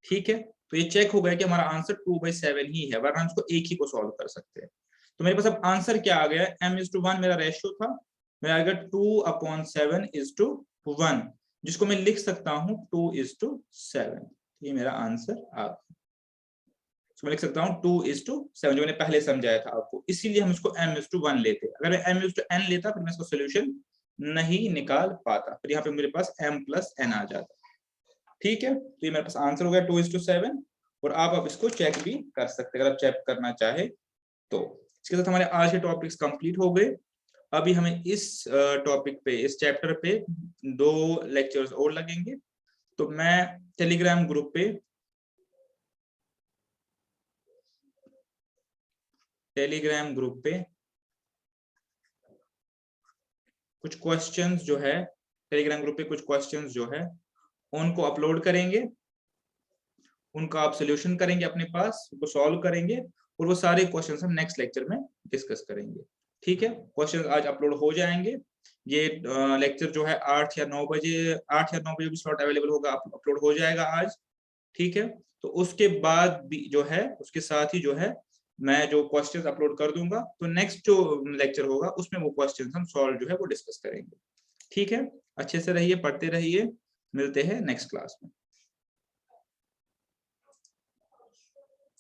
S1: ठीक है, तो ये चेक हो गया कि हमारा आंसर 2/7 ही है, वरना हम इसको एक ही को सॉल्व कर सकते हैं। तो मेरे पास अब आंसर क्या आ गया, m/1 मेरा रेशियो था, मेरा आएगा 2/7:1, जिसको मैं लिख सकता हूँ 2:7। ये मेरा आंसर आ गया, मैं लिख सकता हूँ 2:7, जो मैंने पहले समझाया था आपको, इसीलिए हम इसको m/1 लेते। अगर मैं m/n लेता फिर मैं इसको सोल्यूशन नहीं निकाल पाता, फिर यहाँ पे मेरे पास m+n आ जाता। ठीक है, तो ये मेरे पास आंसर हो गया 2:7, और आप अब इसको चेक भी कर सकते हैं अगर आप चेक करना चाहे तो। इसके साथ हमारे आज के टॉपिक्स कंप्लीट हो गए। अभी हमें इस टॉपिक पे, इस चैप्टर पे 2 लेक्चर्स और लगेंगे, तो मैं टेलीग्राम ग्रुप पे कुछ क्वेश्चंस जो है, टेलीग्राम ग्रुप पे कुछ क्वेश्चंस जो है उनको अपलोड करेंगे, उनका आप सोल्यूशन करेंगे अपने पास, उनको सॉल्व करेंगे, और वो सारे क्वेश्चंस हम नेक्स्ट लेक्चर में डिस्कस करेंगे। ठीक है, क्वेश्चंस आज अपलोड हो जाएंगे। ये लेक्चर जो है 8 या 9 बजे भी स्लॉट अवेलेबल होगा, अपलोड हो जाएगा आज। ठीक है, तो उसके बाद भी जो है, उसके साथ ही जो है मैं जो क्वेश्चंस अपलोड कर दूंगा, तो नेक्स्ट जो लेक्चर होगा उसमें वो क्वेश्चंस हम सॉल्व जो है वो डिस्कस करेंगे। ठीक है, अच्छे से रहिए, पढ़ते रहिए, मिलते हैं नेक्स्ट क्लास में।